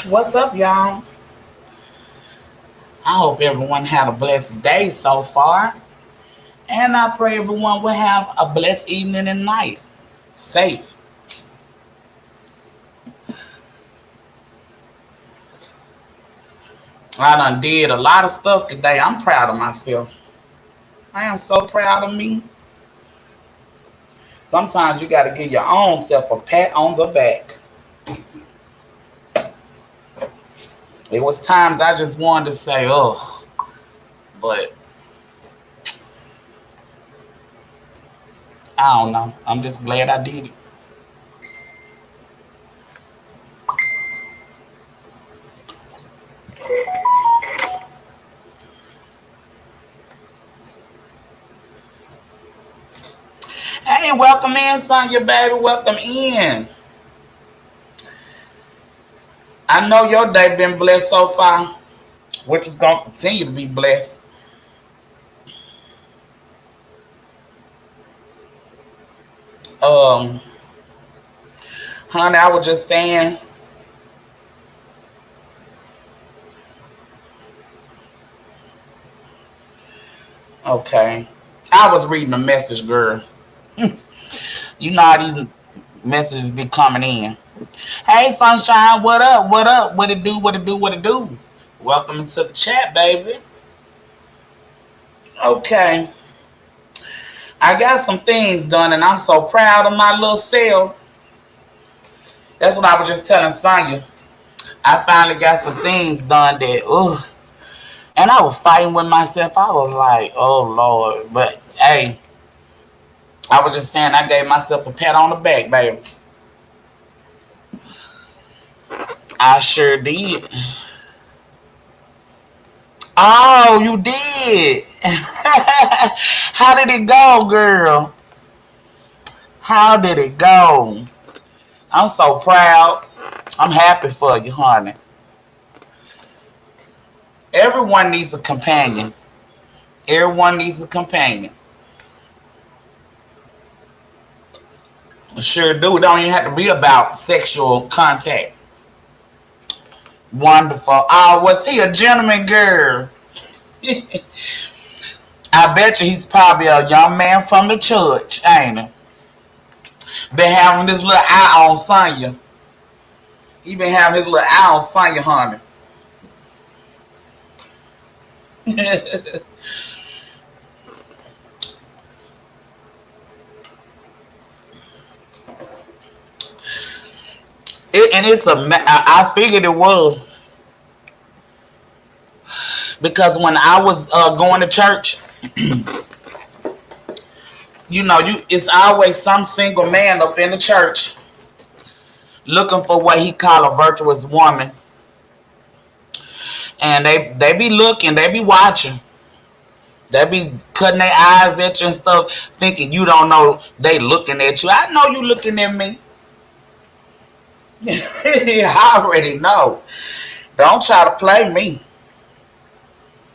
What's up, y'all? I hope everyone had a blessed day so far. And I pray everyone will have a blessed evening and night. Safe. I done did a lot of stuff today. I'm proud of myself. I am so proud of me. Sometimes you got to give your own self a pat on the back. It was times I just wanted to say, ugh, but I don't know. I'm just glad I did it. Hey, welcome in, Sonya, baby. Welcome in. I know your day been blessed so far, which is going to continue to be blessed. Um, Honey, I was just saying, okay. I was reading a message, girl. You know how these messages be coming in. Hey, Sunshine, what up? What up? What it do? What it do? What it do? Welcome to the chat, baby. Okay. I got some things done, and I'm so proud of my little self. That's what I was just telling Sonya. I finally got some things done that, ugh. And I was fighting with myself. I was like, oh, Lord. But, hey, I was just saying I gave myself a pat on the back, baby. I sure did. Oh, you did. How did it go, girl? How did it go? I'm so proud. I'm happy for you, honey. Everyone needs a companion. Everyone needs a companion. Sure do. It don't even have to be about sexual contact. Wonderful. Oh, was he a gentleman, girl? I bet you he's probably a young man from the church, ain't he? Been having this little eye on Sonya. He been having his little eye on Sonya, honey. And it's I figured it was because when I was going to church, it's always some single man up in the church looking for what he call a virtuous woman, and they be looking, they be watching, they be cutting their eyes at you and stuff, thinking you don't know they looking at you. I know you looking at me. I already know. Don't try to play me,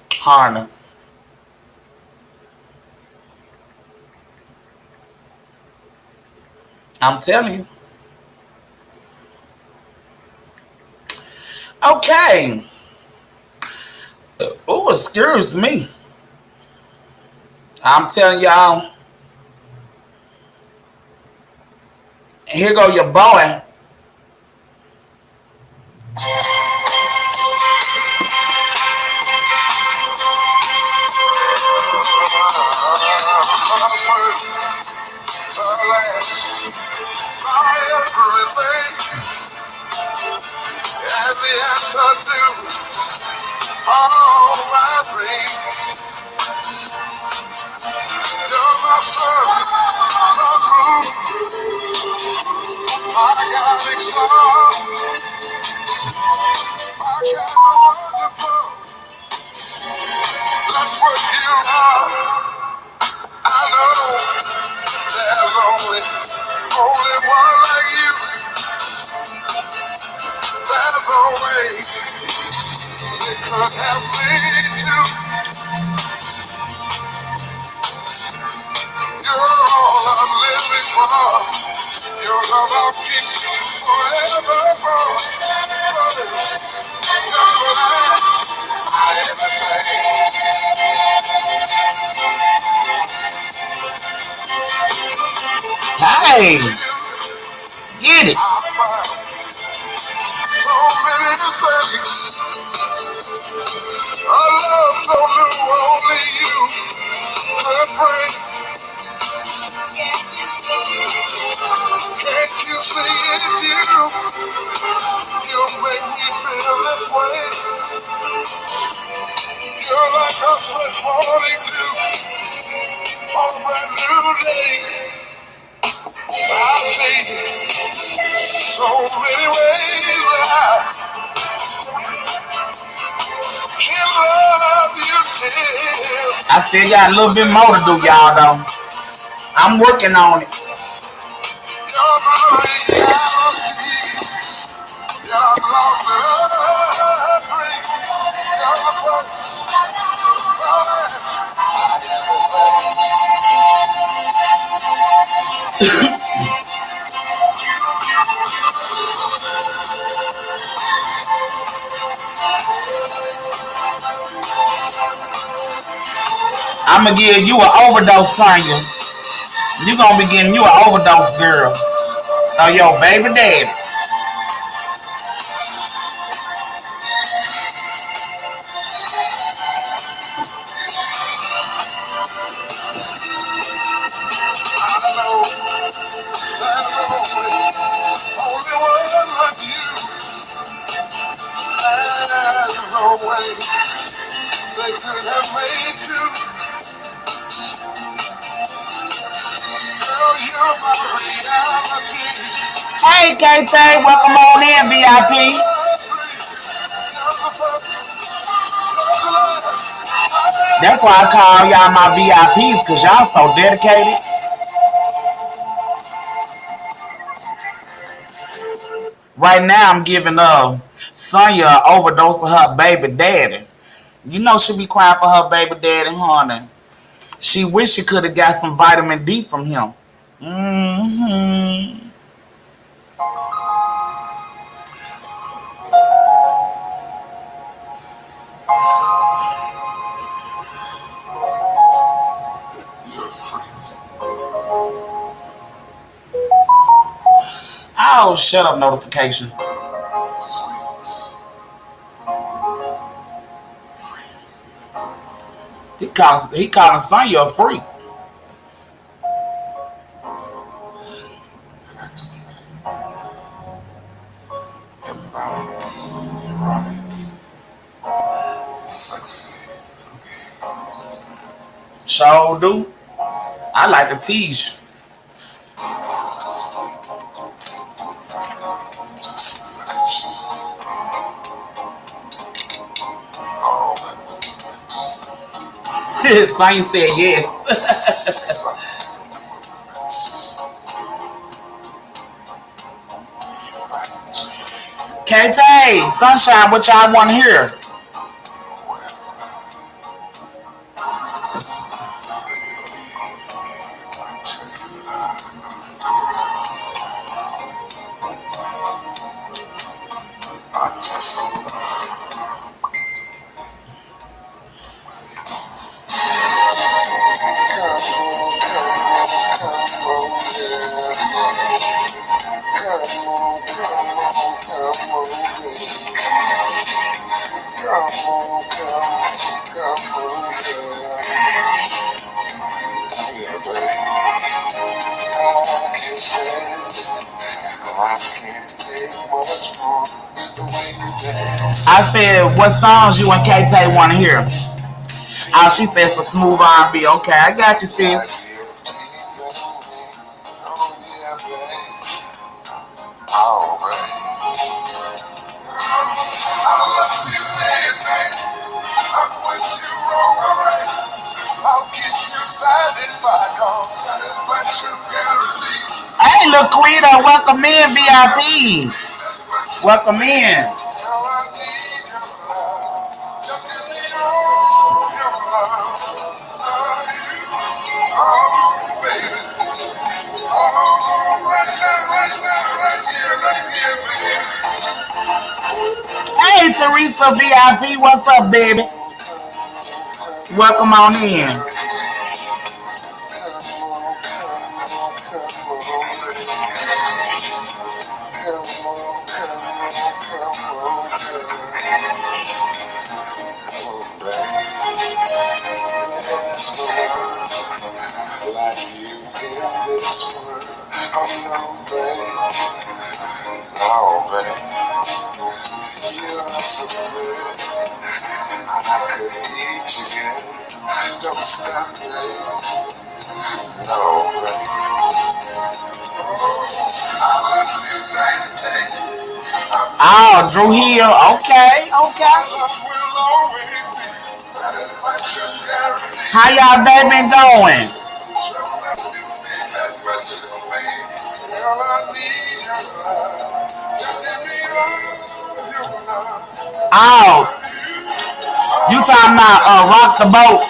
Harner. I'm telling you. Okay. Oh, excuse me. I'm telling y'all. Here go your boy. All my dreams, you're my sun, my moon, my guiding star, my kind of wonderful. That's what you are. I know there's only one like you. There's no way it could have me too. You're all I'm living Your love I'll keep forever. Hey, get it. So many things, a love so new, only you could bring. Can't you see it, you make me feel this way. You're like a fresh morning dew on a brand new day. I see so many ways that I can love you till. I still got a little bit more to do, y'all, though. I'm working on it. You're my reality. You're love that I bring. You're the first, I'm gonna give you an overdose, Sonya. You gonna be getting you an overdose, girl. Oh, your baby daddy. Only one like you. There's no way they could have made two. Girl, you're my reality. Hey, KT, welcome on in, VIP. That's why I call y'all my VIPs, because y'all so dedicated. Right now, I'm giving Sonya an overdose of her baby daddy. You know she be crying for her baby daddy, honey. She wish she could have got some vitamin D from him. Mm-hmm. Oh, shut up, notification. He calling Sonya a freak. Sure do. I like to tease you. Sonya said yes. KT, Sunshine, what y'all want to hear? I said, what songs you and KT want to hear? Oh, she said some smooth R&B. Okay, I got you, sis. Hey, Laquita, welcome in, VIP. Welcome in. Teresa VIP. What's up, baby? Welcome on in. Don't stop me. No, Oh, Drew Hill. Okay, okay. How y'all day been going? Oh, you talking about rock the boat?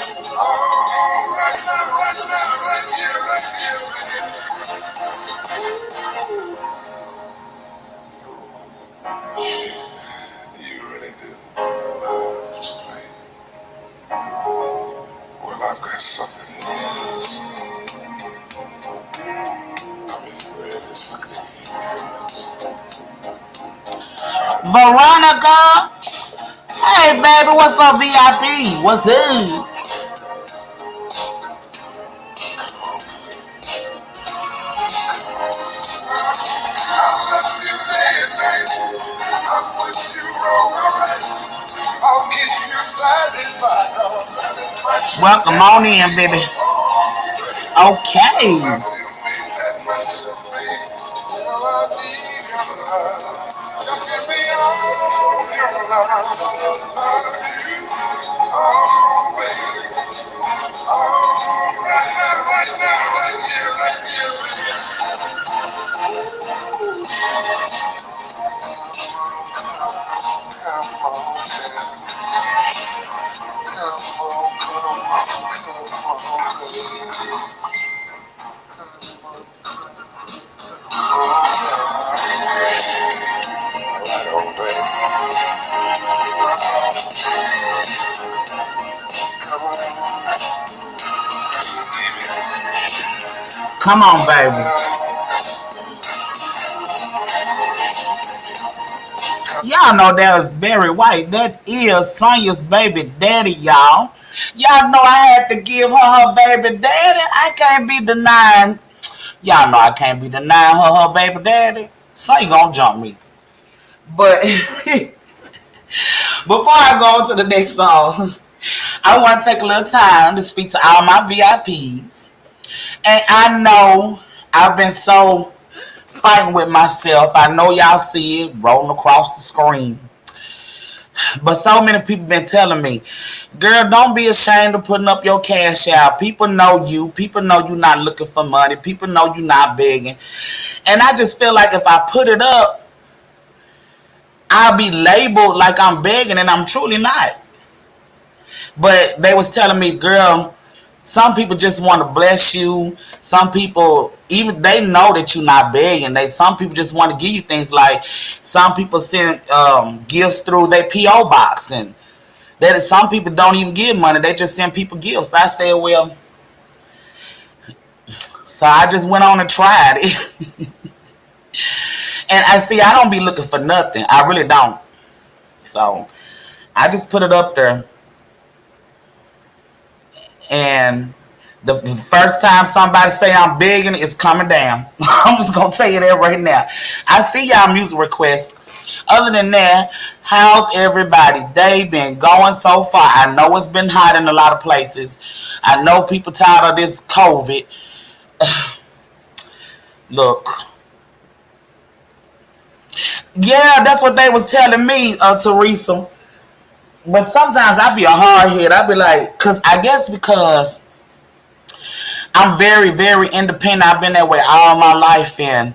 You really do love to play. Well, I've got something in this. I mean, really something in Veronica. Hey, baby, what's up, VIP? What's this? Welcome on in, baby. Okay. Come on, baby. Y'all know that was Barry White. That is Sonya's baby daddy, y'all. Y'all know I had to give her baby daddy. I can't be denying. Y'all know I can't be denying her baby daddy. Sonya gonna jump me. But before I go on to the next song, I want to take a little time to speak to all my VIPs. And I know I've been so fighting with myself. I know y'all see it rolling across the screen. But so many people been telling me, girl, don't be ashamed of putting up your cash out. People know you. People know you're not looking for money. People know you're not begging. And I just feel like if I put it up, I'll be labeled like I'm begging, and I'm truly not. But they was telling me, girl, some people just want to bless you. Some people, even they know that you're not begging. Some people just want to give you things. Like some people send gifts through their PO box, and that some people don't even give money. They just send people gifts. I said, well, so I just went on and tried it. And I don't be looking for nothing. I really don't. So I just put it up there. And the first time somebody say I'm begging, it's coming down. I'm just going to tell you that right now. I see y'all music requests. Other than that, how's everybody? They been going so far. I know it's been hot in a lot of places. I know people tired of this COVID. Look. Yeah, that's what they was telling me, Teresa. But sometimes I be a hard head. I be like, because I'm very, very independent. I've been that way all my life, and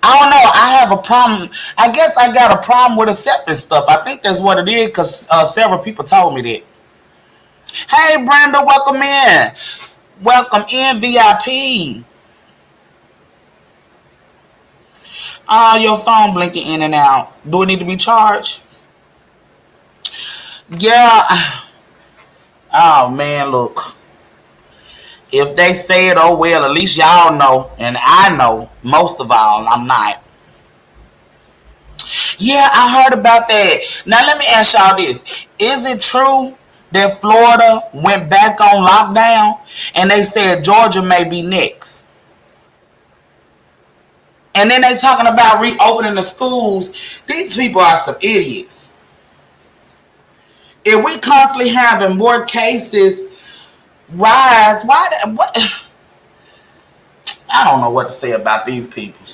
I don't know. I have a problem. I guess I got a problem with accepting stuff. I think that's what it is, because several people told me that. Hey, Brenda, welcome in. Welcome in, VIP. Your phone blinking in and out. Do it need to be charged? Yeah. Oh man, look. If they say it, oh well, at least y'all know, and I know most of all, I'm not. Yeah, I heard about that. Now let me ask y'all this: is it true that Florida went back on lockdown, and they said Georgia may be next? And then they talking about reopening the schools. These people are some idiots. If we constantly having more cases rise, why? What? I don't know what to say about these people.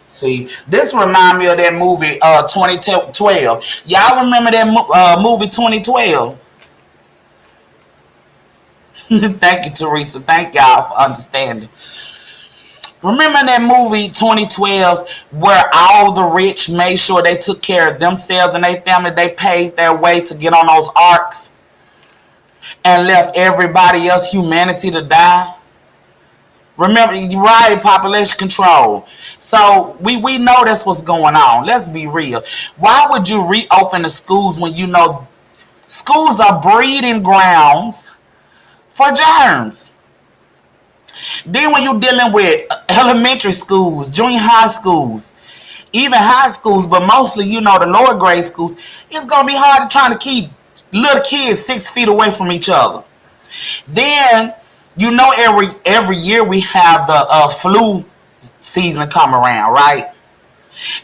See, this remind me of that movie 2012. Y'all remember that movie 2012? Thank you, Teresa. Thank y'all for understanding. Remember that movie 2012 where all the rich made sure they took care of themselves and their family? They paid their way to get on those arcs and left everybody else, humanity, to die. Remember, right? Population control. So we know that's what's going on. Let's be real. Why would you reopen the schools when you know schools are breeding grounds for germs? Then when you're dealing with elementary schools, junior high schools, even high schools, but mostly the lower grade schools, it's gonna be hard to try to keep little kids 6 feet away from each other. Then every year we have the flu season come around, right?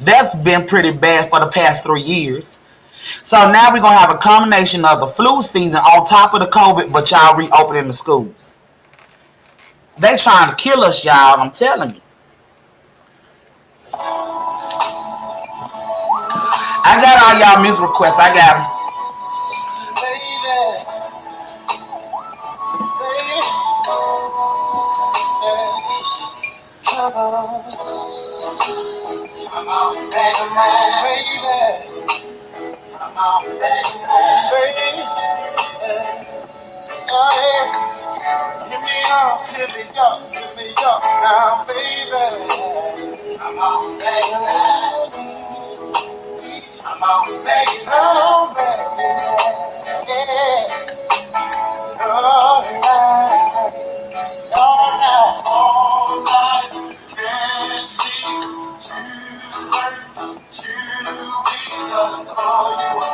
That's been pretty bad for the past 3 years. So now we're gonna have a combination of the flu season on top of the COVID, but y'all reopening the schools. They trying to kill us, y'all. I'm telling you. I got all y'all music requests. I got them. Give me up now, baby. Come on, baby. Come on, baby. Oh, baby. Yeah. All night. All night. All night. Can't sleep. Too late. Too weak. Gonna call you up.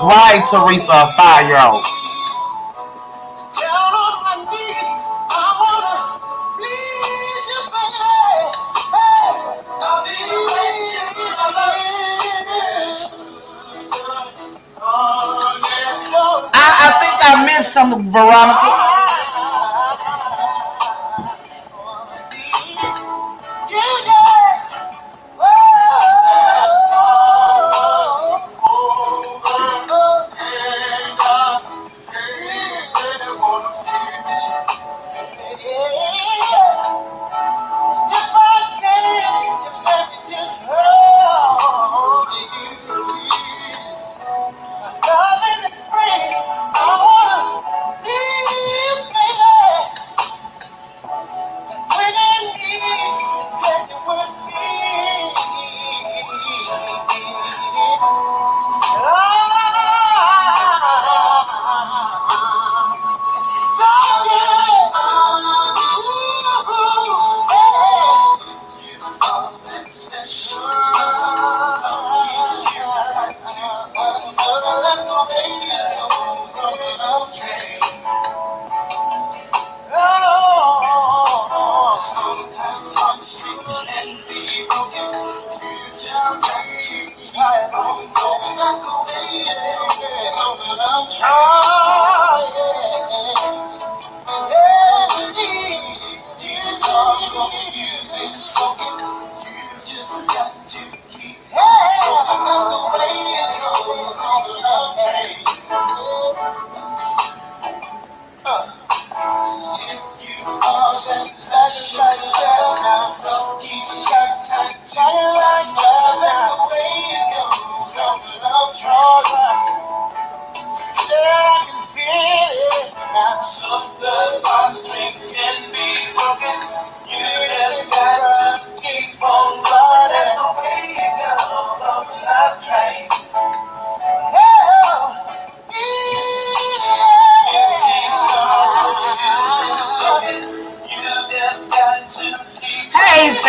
Right, Teresa, a 5-year-old. I think I missed some, Veronica.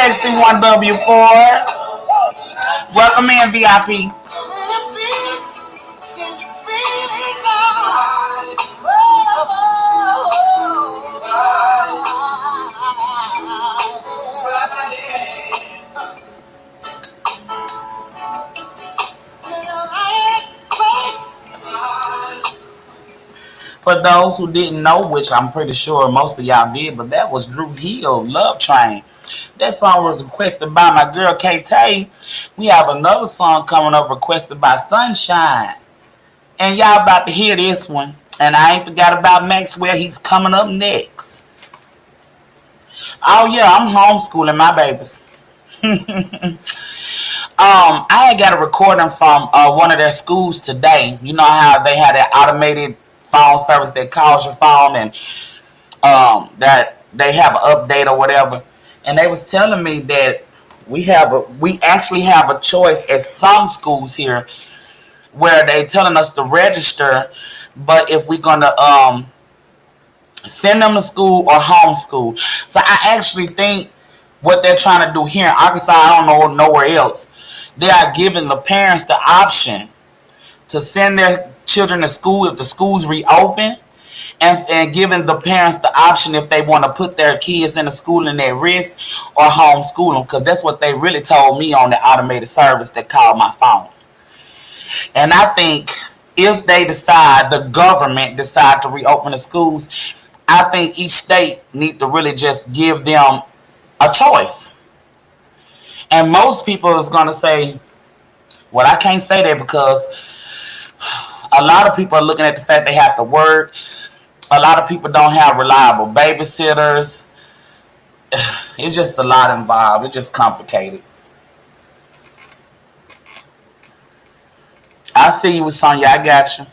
AC1W4. Welcome in, VIP. For those who didn't know, which I'm pretty sure most of y'all did, but that was Drew Hill, Love Train. That song was requested by my girl K-Tay. We have another song coming up requested by Sunshine. And y'all about to hear this one. And I ain't forgot about Maxwell. He's coming up next. Oh yeah, I'm homeschooling my babies. I had got a recording from one of their schools today. You know how they had that automated phone service that calls your phone and that they have an update or whatever. And they was telling me that we actually have a choice at some schools here where they telling us to register, but if we're gonna send them to school or homeschool. So I actually think what they're trying to do here in Arkansas, I don't know nowhere else. They are giving the parents the option to send their children to school if the schools reopen, and giving the parents the option if they want to put their kids in the school in their risk or homeschool them, because that's what they really told me on the automated service that called my phone. And I think if they decide, the government decide to reopen the schools, I think each state need to really just give them a choice. And most people is going to say, well, I can't say that because a lot of people are looking at the fact they have to work. A lot of people don't have reliable babysitters. It's just a lot involved. It's just complicated. I see you with Sonya. I got you.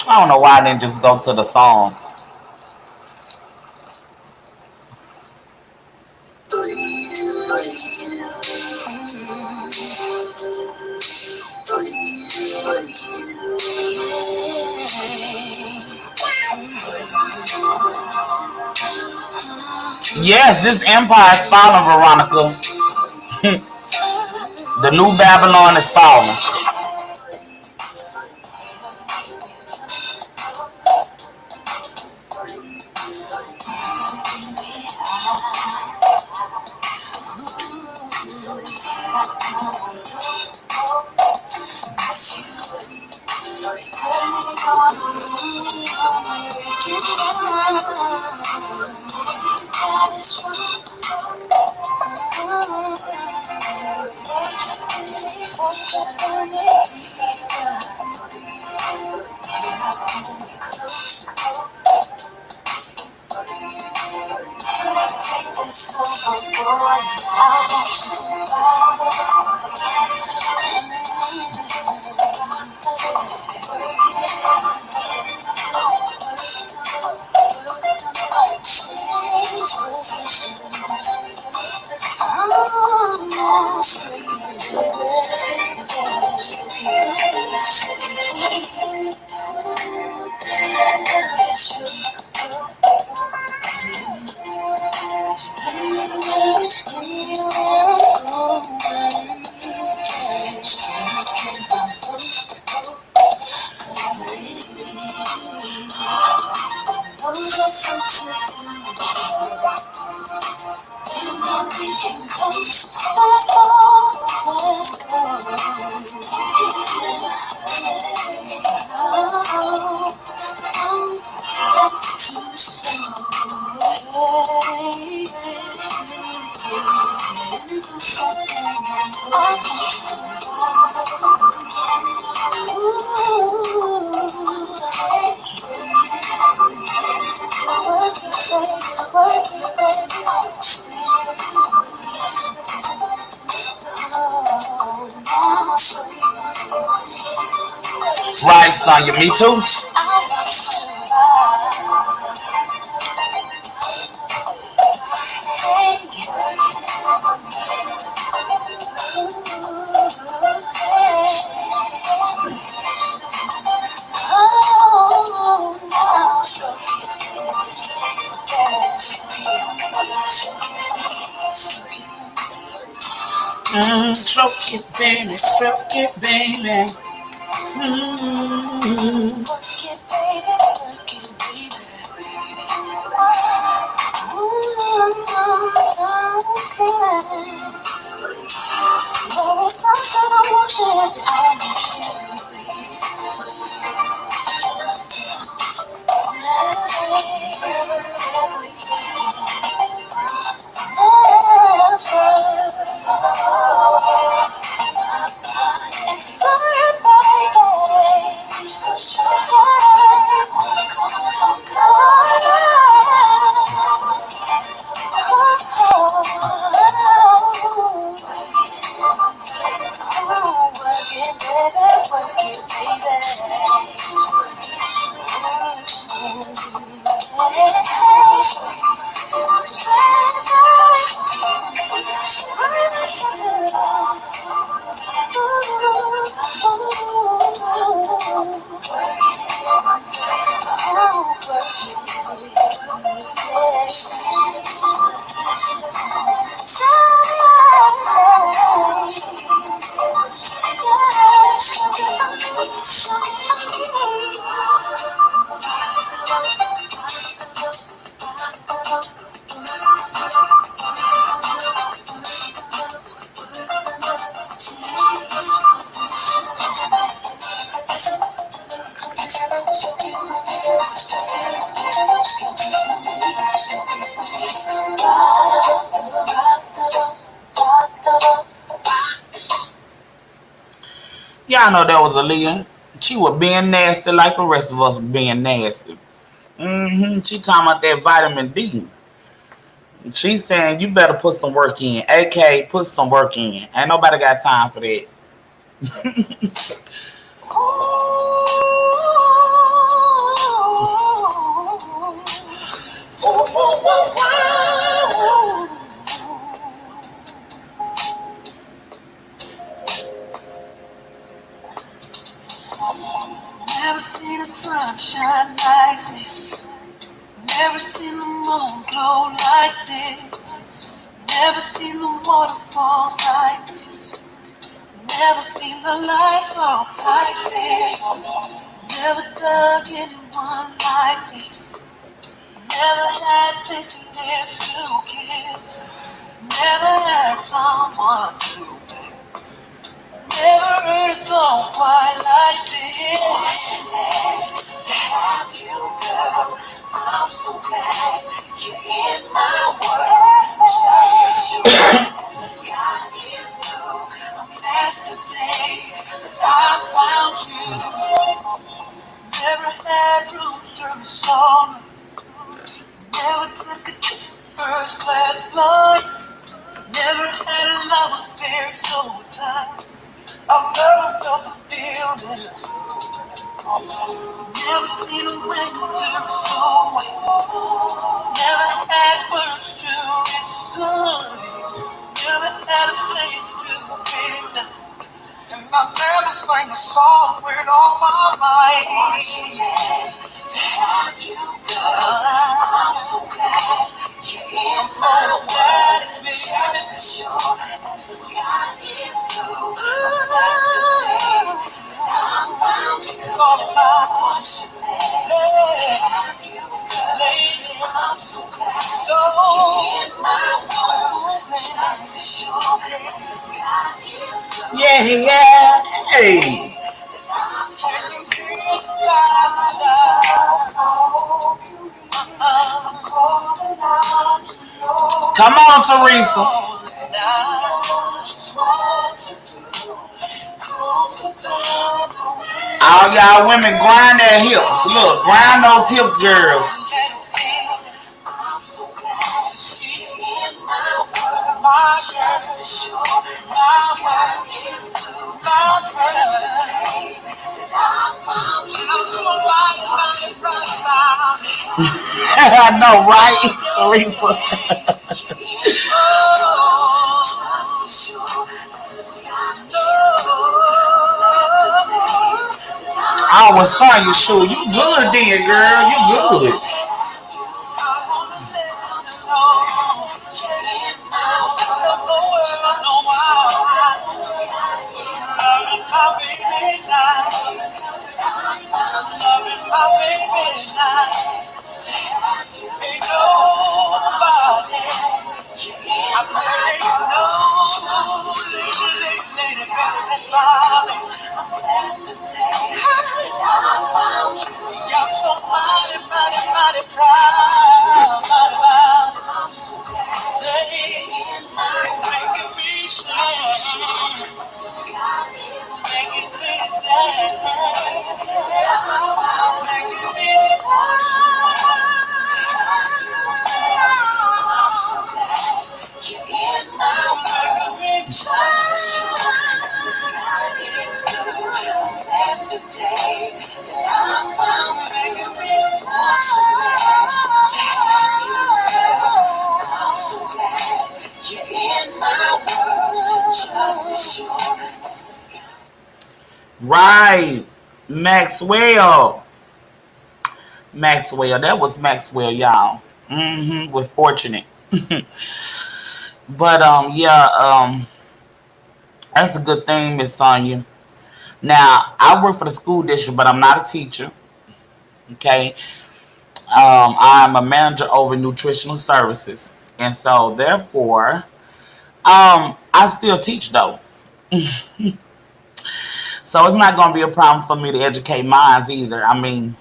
I don't know why I didn't just go to the song. Yes, this empire is falling, Veronica. The new Babylon is falling. Right, Sonya, me too. Stroke it, baby, stroke it, baby. Y'all know that was Aaliyah. She was being nasty like the rest of us being nasty. She talking about that vitamin D. She's saying you better put some work in. AK, put some work in. Ain't nobody got time for that. Never seen the sun shine like this. Never seen the moon glow like this. Never seen the waterfalls like this. Never seen the lights off like this. Never dug anyone like this. Never had tasting lips to kiss. Never had someone to miss. Never heard a song quite like this. To have you, girl, I'm so glad you're in my world. Just as sure as the sky is blue, I'm blessed today that I found you. Never had room service on. Never took a first class flight. Never had a love affair so tight. I've never felt the feelings. Never seen a winter so wet. Never had words to recite. Never had a thing to be done. And I never sang a song with all my might. To have you, girl, I'm so glad you're in my world. Just as sure as the sky is blue, I'm blessed today that I found you. It's all about what you made. To have you, girl, lady, I'm so glad you're in my world. Just as sure as the sky is blue. Yeah. Hey. Come on, Teresa. All y'all women grind that hips. Look, grind those hips, girls. I know, right? Teresa. I was trying you, sure. You good then, girl. You good. Right. Maxwell. Maxwell. That was Maxwell, y'all. We're fortunate. But yeah, that's a good thing, Miss Sonia. Now, I work for the school district, but I'm not a teacher. Okay. I'm a manager over nutritional services. And so therefore, I still teach though. So it's not gonna be a problem for me to educate minds either. I mean,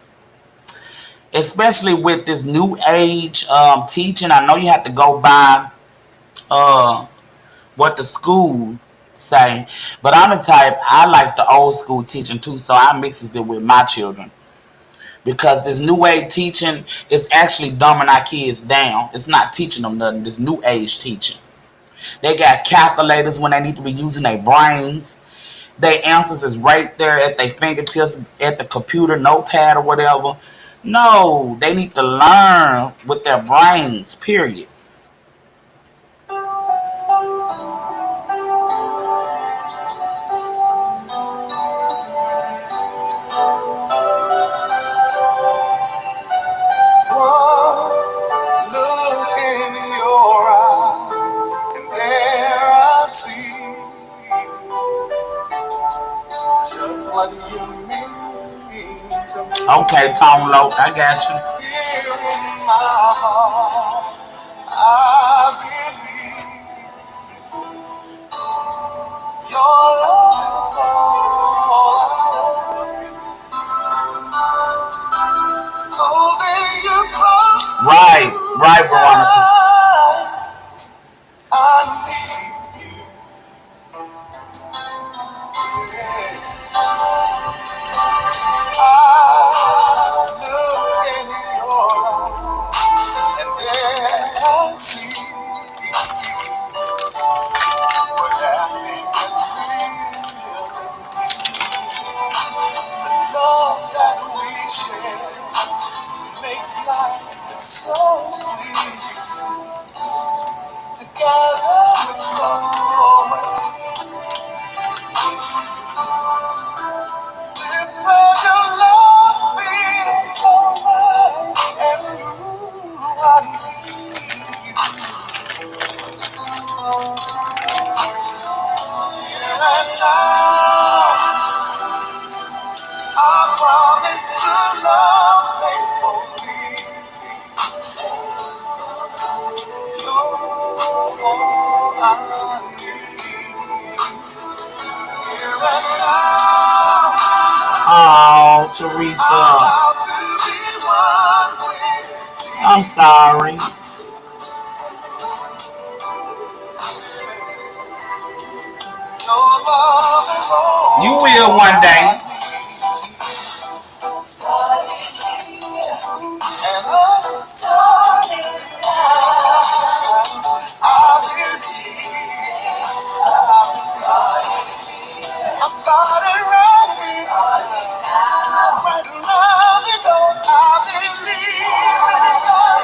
especially with this new age teaching, I know you have to go by uh, what the school say, but I'm the type I like the old school teaching too, so I mixes it with my children because this new age teaching is actually dumbing our kids down. It's not teaching them nothing. This new age teaching, they got calculators when they need to be using their brains. Their answers is right there at their fingertips at the computer, notepad or whatever. No, they need to learn with their brains, period. One look in your eyes, and there I see just what you mean to me. Okay, Tom Loke, I got you. Here in my heart, I believe your love is all. Oh, then you cross Right, right, Veronica. I need you. I look in your eyes, and there I see what happiness really the love that we share makes life so sweet. Together we'll always whisper your love feels so right, and ooh, I need you. And now I promise to love faithfully. You're all I need. Here and now, Oh, I'm Teresa. out to be one with I'm sorry. your love is all. You will one day. And I'm starting now. I believe I'm starting right now because I believe.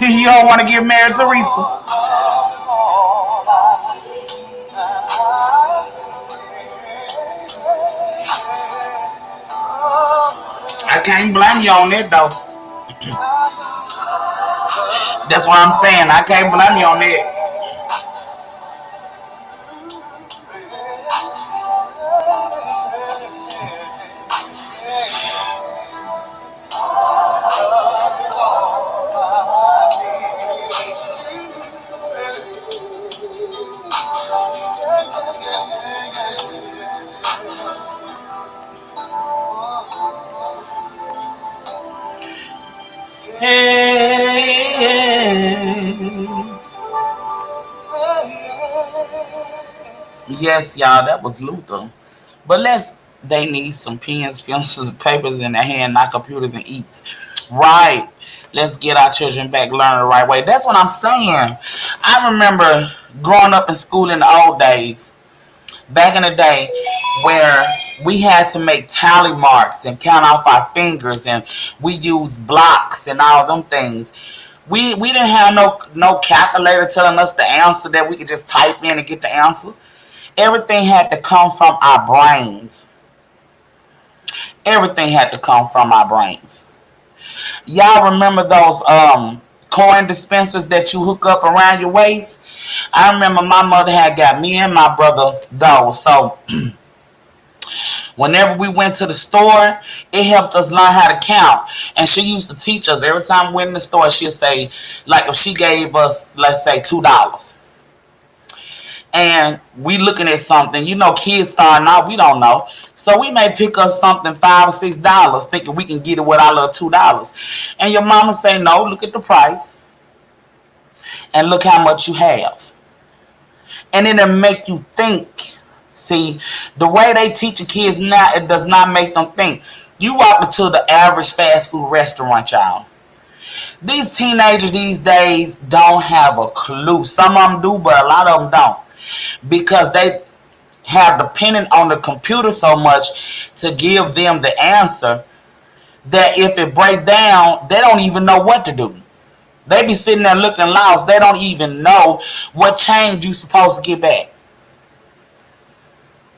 You don't want to get married, Teresa. I can't blame you on it though. That's what I'm saying. I can't blame you on it. Hey. Yes, y'all, that was Luther. But they need some pens, pencils, papers in their hand, not computers and eats. Right. Let's get our children back learning the right way. That's what I'm saying. I remember growing up in school in the old days, back in the day, where we had to make tally marks and count off our fingers, and we used blocks and all them things. We didn't have no calculator telling us the answer that we could just type in and get the answer. Everything had to come from our brains. Everything had to come from our brains. Y'all remember those coin dispensers that you hook up around your waist? I remember my mother had got me and my brother those. So whenever we went to the store, it helped us learn how to count. And she used to teach us every time we went in the store. She'd say, like if she gave us, let's say, $2. And we looking at something, kids starting out, we don't know. So we may pick up something $5 or $6, thinking we can get it with our little $2. And your mama say, no, look at the price and look how much you have. And then it make you think. See, the way they teach the kids now, it does not make them think. You walk into the average fast food restaurant, y'all. These teenagers these days don't have a clue. Some of them do, but a lot of them don't. Because they have depended on the computer so much to give them the answer that if it break down, they don't even know what to do. They be sitting there looking lost. They don't even know what change you supposed to get back.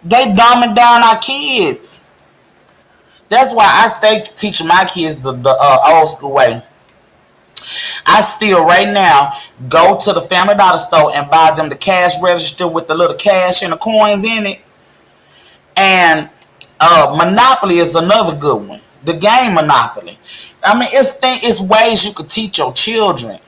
They dumbing down our kids. That's why I stay teaching my kids the old school way. I still right now go to the Family Dollar store and buy them the cash register with the little cash and the coins in it. And Monopoly is another good one. The game Monopoly. I mean, it's ways you could teach your children.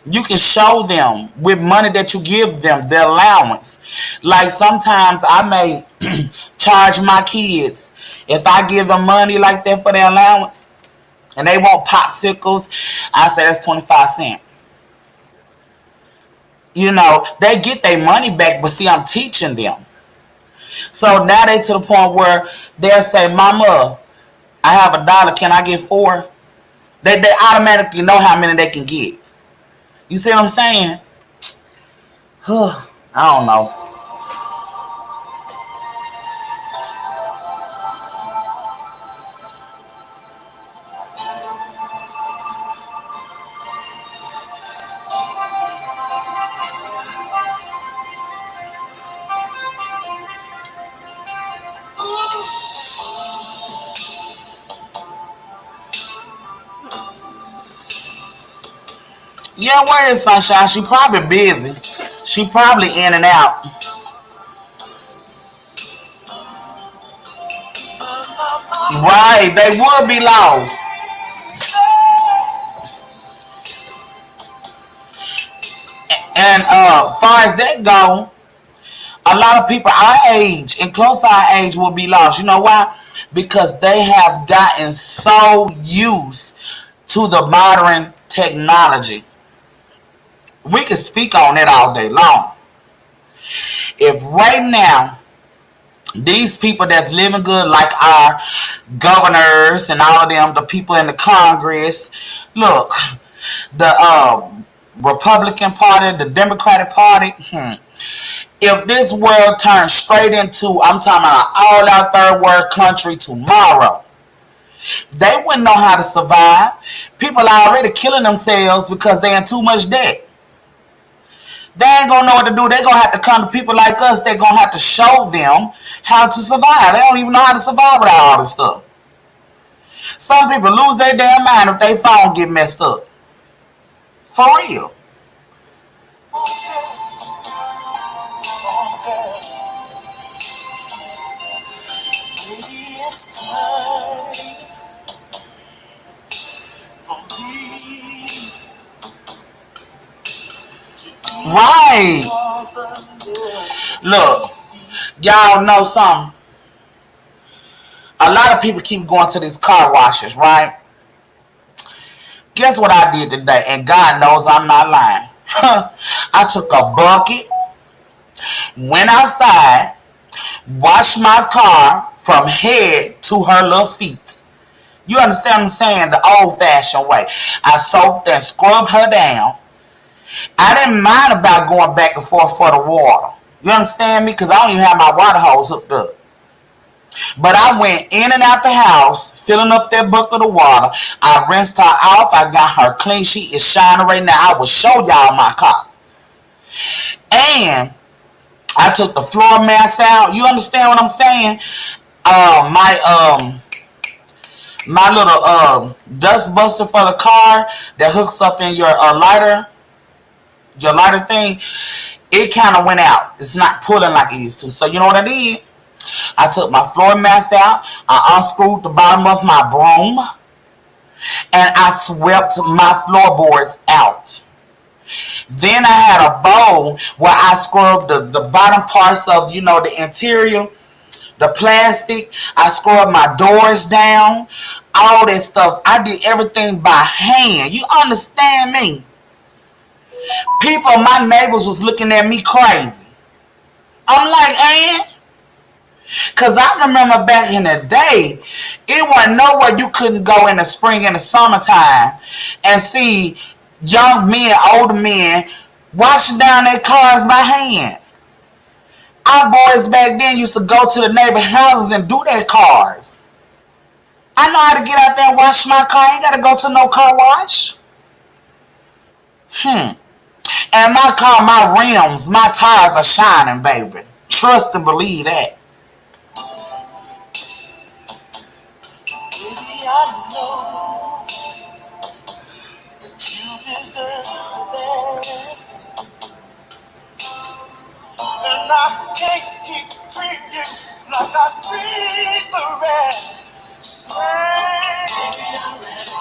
You can show them with money that you give them, their allowance. Like sometimes I may charge my kids, if I give them money like that for their allowance and they want popsicles, I say that's 25 cents. They get their money back, but see, I'm teaching them. So now they to the point where they'll say, Mama, I have $1. Can I get 4? They automatically know how many they can get. You see what I'm saying? I don't know. Yeah, where is Sunshine? She probably busy. She probably in and out. Right, they would be lost. And far as that go, a lot of people our age and close to our age will be lost. You know why? Because they have gotten so used to the modern technology. We can speak on it all day long. If right now these people that's living good, like our governors and all of them, the people in the Congress, look, the Republican Party, the Democratic Party, if this world turns straight into, I'm talking about an all-out third world country tomorrow, They wouldn't know how to survive. People are already killing themselves because they're in too much debt. They ain't gonna know what to do. They're gonna have to come to people like us. They're gonna have to show them how to survive. They don't even know how to survive without all this stuff. Some people lose their damn mind if their phone get messed up. For real. Right. Look, y'all know something. A lot of people keep going to these car washes, right? Guess what I did today? And God knows I'm not lying. I took a bucket, went outside, washed my car from head to her little feet. You understand what I'm saying? The old fashioned way. I soaked and scrubbed her down. I didn't mind about going back and forth for the water. You understand me? Because I don't even have my water hose hooked up. But I went in and out the house, filling up that bucket of water. I rinsed her off. I got her clean. She is shining right now. I will show y'all my car. And I took the floor mats out. You understand what I'm saying? My little dust buster for the car that hooks up in your lighter thing, it kind of went out. It's not pulling like it used to. So you know what I did? I took my floor mats out. I unscrewed the bottom of my broom, and I swept my floorboards out. Then I had a bowl where I scrubbed the bottom parts of, the interior, the plastic. I scrubbed my doors down, all that stuff. I did everything by hand. You understand me? People, my neighbors was looking at me crazy. I'm like, because I remember back in the day, it wasn't nowhere you couldn't go in the spring and the summertime and see young men, older men, washing down their cars by hand. Our boys back then used to go to the neighbor houses and do their cars. I know how to get out there and wash my car. I ain't got to go to no car wash. And my car, my rims, my tires are shining, baby. Trust and believe that. Baby, I know that you deserve the best. And I can't keep treating you like I treat the rest. Baby, I'm ready.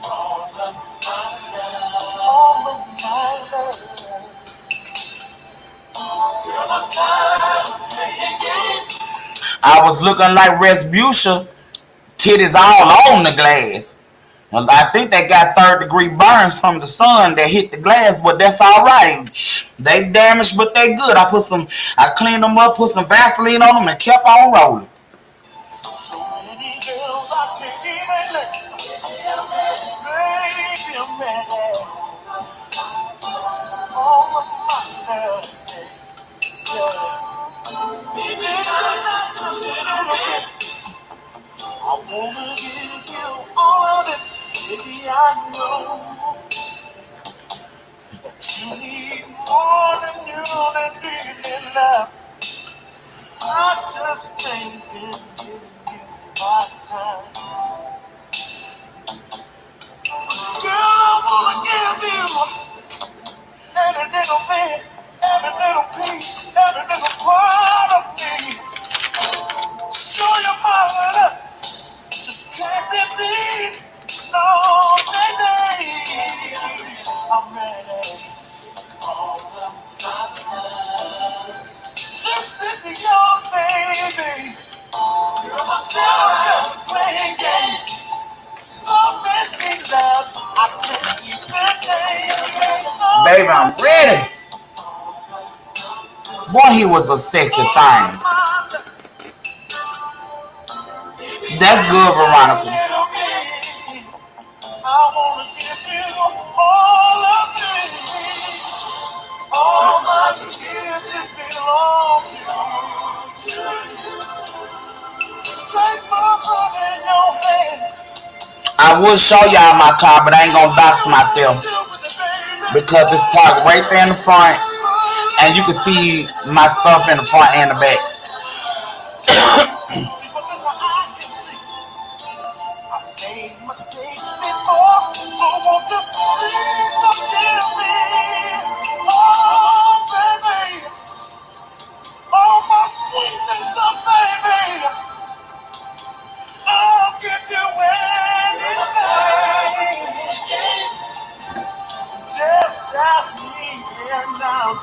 All of my love. All of my love. Girl, I'm tired of playing games. I was looking like Respucia, titties all on the glass. Well, I think they got third-degree burns from the sun that hit the glass, but that's all right. They damaged, but they good. I cleaned them up, put some Vaseline on them, and kept on rolling. So many girls I can't even look. Baby, I'm ready. All of my love. Baby, I'm not a little bit. I wanna give you all of it. Baby, I know that you need more than you need in love. I just ain't been giving you my time. Girl, I wanna give you every little bit, every little piece, every little part of me. Show you my love. Just can't be beat. No, baby. I'm ready. All of my love. This is your baby. Girl, I'm tired of playing games. So many loves I can't even take. Baby, I'm ready. Boy, he was a sexy thing. That's good, Veronica. I wanna give you all of me. All my kisses belong to you. I will show y'all my car, but I ain't gonna dox myself because it's parked right there in the front, and you can see my stuff in the front and the back.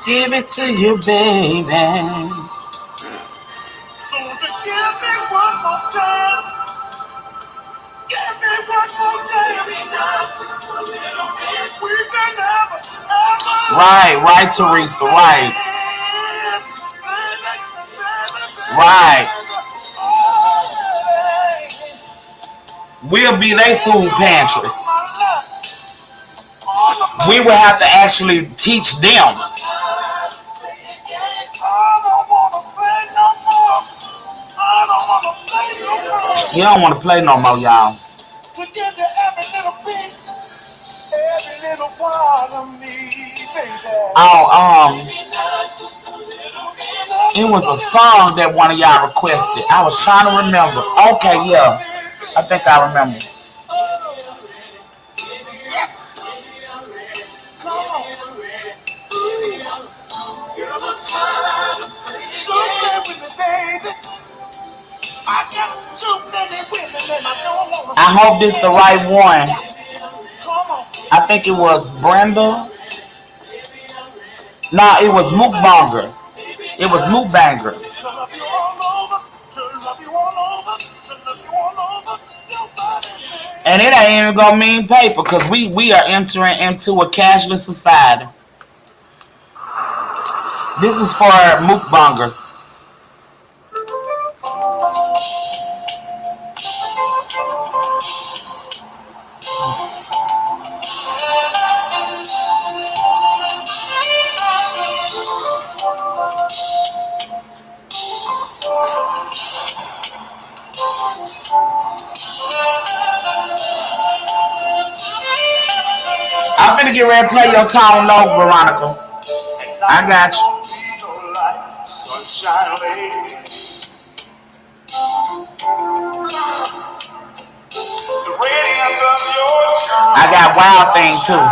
Give it to you, baby. So to give me one more chance, give me one more chance. Just a little bit. We can never. Right, Teresa, right. Right. We'll be their food pantries. We will have to actually teach them. You don't want to play no more, y'all. To give you every little piece, every little part of me, baby. Oh, it was a song that one of y'all requested. I was trying to remember. Okay, yeah. I think I remember. I hope this the right one. I think it was Brenda. No, it was Mukbanger. It was Mukbanger. And it ain't even gonna mean paper because we are entering into a cashless society. This is for Mukbanger. I'm finna get ready to play your song low, Veronica. I got you. I got Wild Thing too.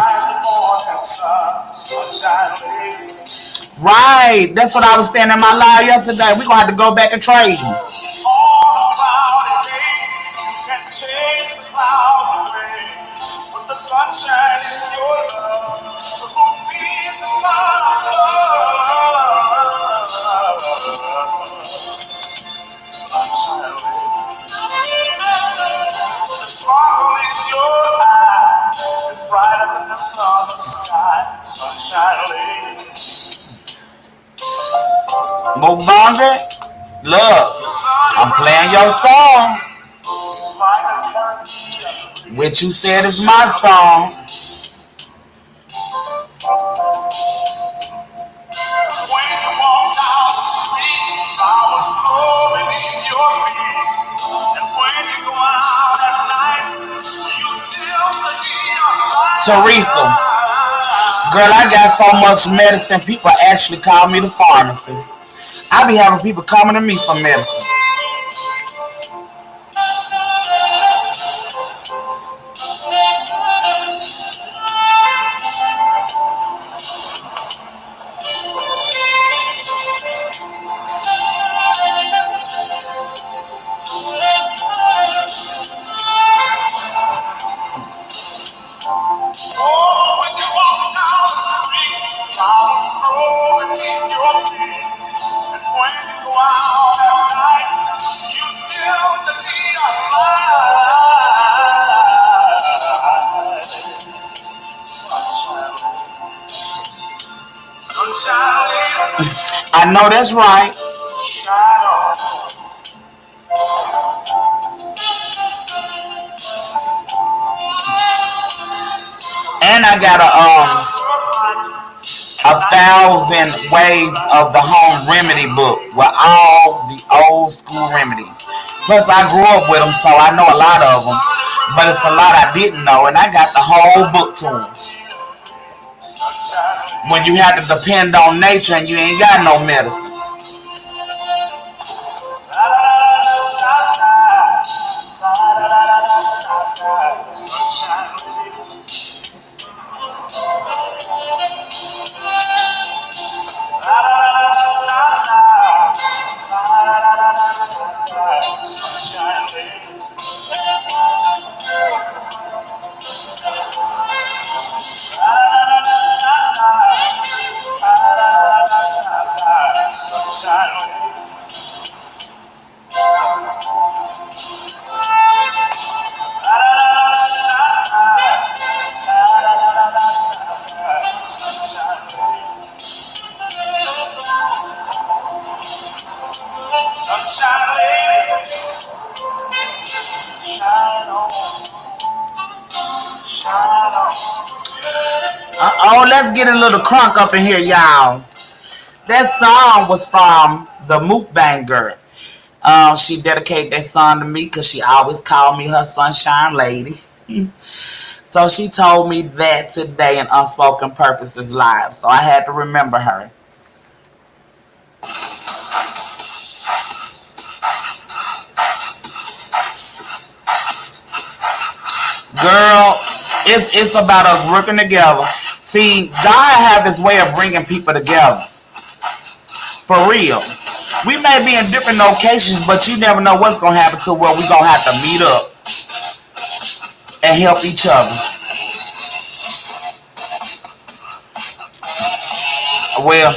Right, that's what I was saying in my live yesterday. We're gonna have to go back and trade. Sunshine in your love, who be the sun of love. Sunshine, the sparkle in your eye is brighter than the summer sky. Sunshine, Mubonga, look, I'm playing your song. What you said is my song. When you walk down the street, flowers blowing in your feet. And when you go out at night, you dim the neon light. Teresa, girl, I got so much medicine, people actually call me the pharmacy. I be having people coming to me for medicine. I know that's right. And I got a 1,000 ways of the home remedy book with all the old school remedies. Plus, I grew up with them, so I know a lot of them. But it's a lot I didn't know, and I got the whole book to them. When you have to depend on nature and you ain't got no medicine. Oh, let's get a little crunk up in here, y'all. That song was from the Mukbang Girl. She dedicated that song to me because she always called me her sunshine lady. So she told me that today in Unspoken Purposes Live. So I had to remember her. Girl, it's about us working together. See, God have his way of bringing people together. For real. We may be in different locations, but you never know what's going to happen to where we're going to have to meet up and help each other. Well,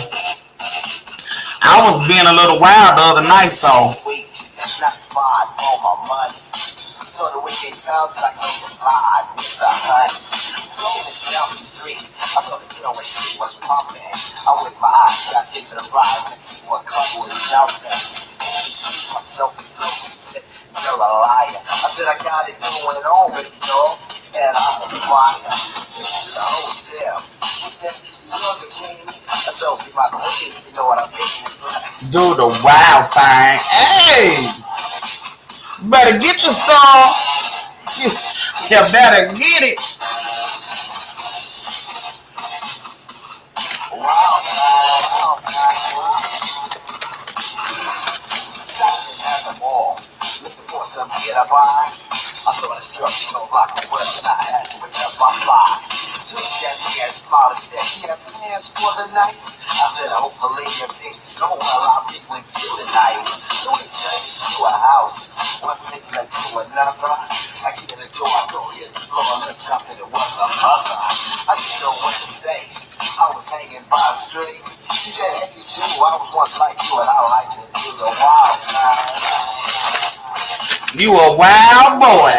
I was being a little wild the other night, so. So the weekend comes, I can slide with the hunt. Rolling down the street, I saw the kid always see what's poppin'. I with my eyes got into the fly, and see what couple is out there. Myself in blue, she said, you're a liar. I said, I got it going on with you, and I'm a fire. Took you to the hotel. She said, you're the king. I said, be my queen, you know what I mean? Do the wild thing. Hey! Better get your song. You better get it. Wow. Saturday at the mall, looking for some get a buy. I saw this girl, she don't like the words, and I had to adjust my fly. She looked at me and smiled and said, "You have plans for the night?" I said, "Hopefully your things go well. I'll be with you tonight." So we turned to a house, one thing led to another. I get in the door, I go hit the floor, looked up and it was a mother. I didn't know what to say. I was hanging by a string. She said, "Hey, you too. I was once like you, and I like to do the wild night." You a wild boy,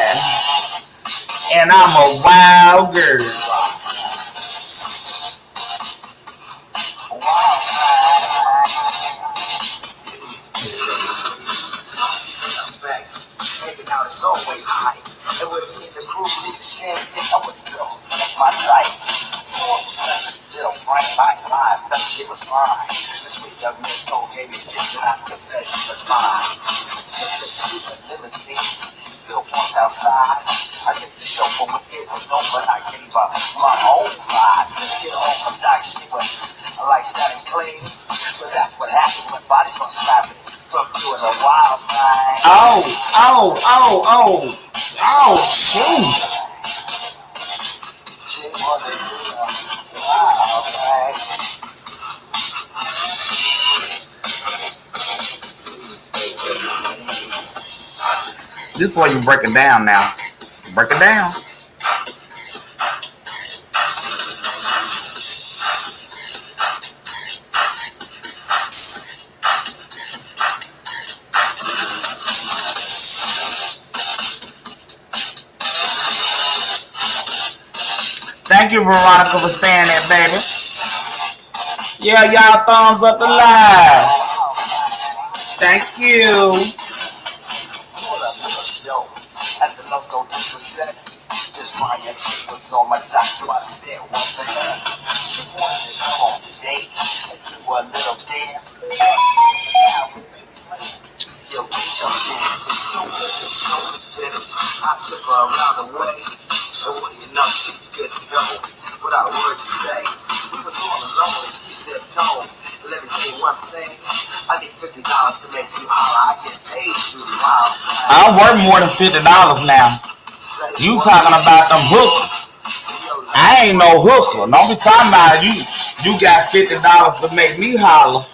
and I'm a wild girl. It's always high. And with me in the crew, leave the champagne, I would go. That's my type. So little Frank, my mind, that shit was fine. This sweet young Miss Cole gave me a kiss and I confess she was mine. Took the street of limousine, still walked outside. I get the chauffeur with it was no, but I gave her my own ride. Get off my dock, she was a lifestyle and clean. So that's what happened when bodies were slapping from doing a wild night. Oh, shoot. She was a wild night. This is why you break it down now. Break it down. Thank you, Veronica, for saying that, baby. Yeah, y'all thumbs up the live. Thank you. the way. And what do you know, she was good to go. Without a word to say, we was all alone, we said tone. Let me tell you one thing, I get $50 to make you holler. I get paid to do the wild. I'm worth more than $50 now. You talking about them hookers. I ain't no hooker. Don't be talking about you. You got $50 to make me holler.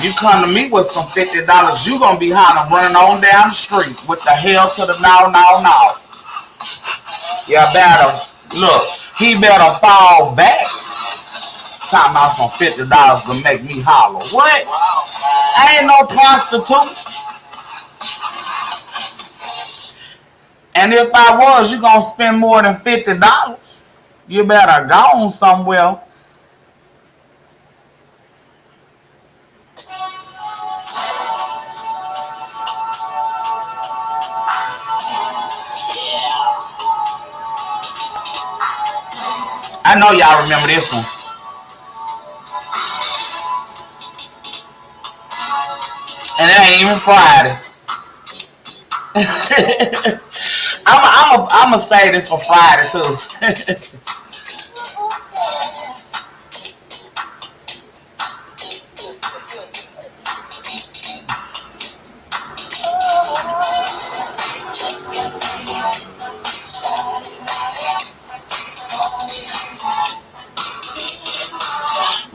You come to me with some $50, you gonna be hollering running on down the street with the hell to the no. You better look. He better fall back. Talking about some $50 to make me holler. What? I ain't no prostitute. And if I was, you gonna spend more than $50. You better go on somewhere. I know y'all remember this one. And it ain't even Friday. I'm say this for Friday too.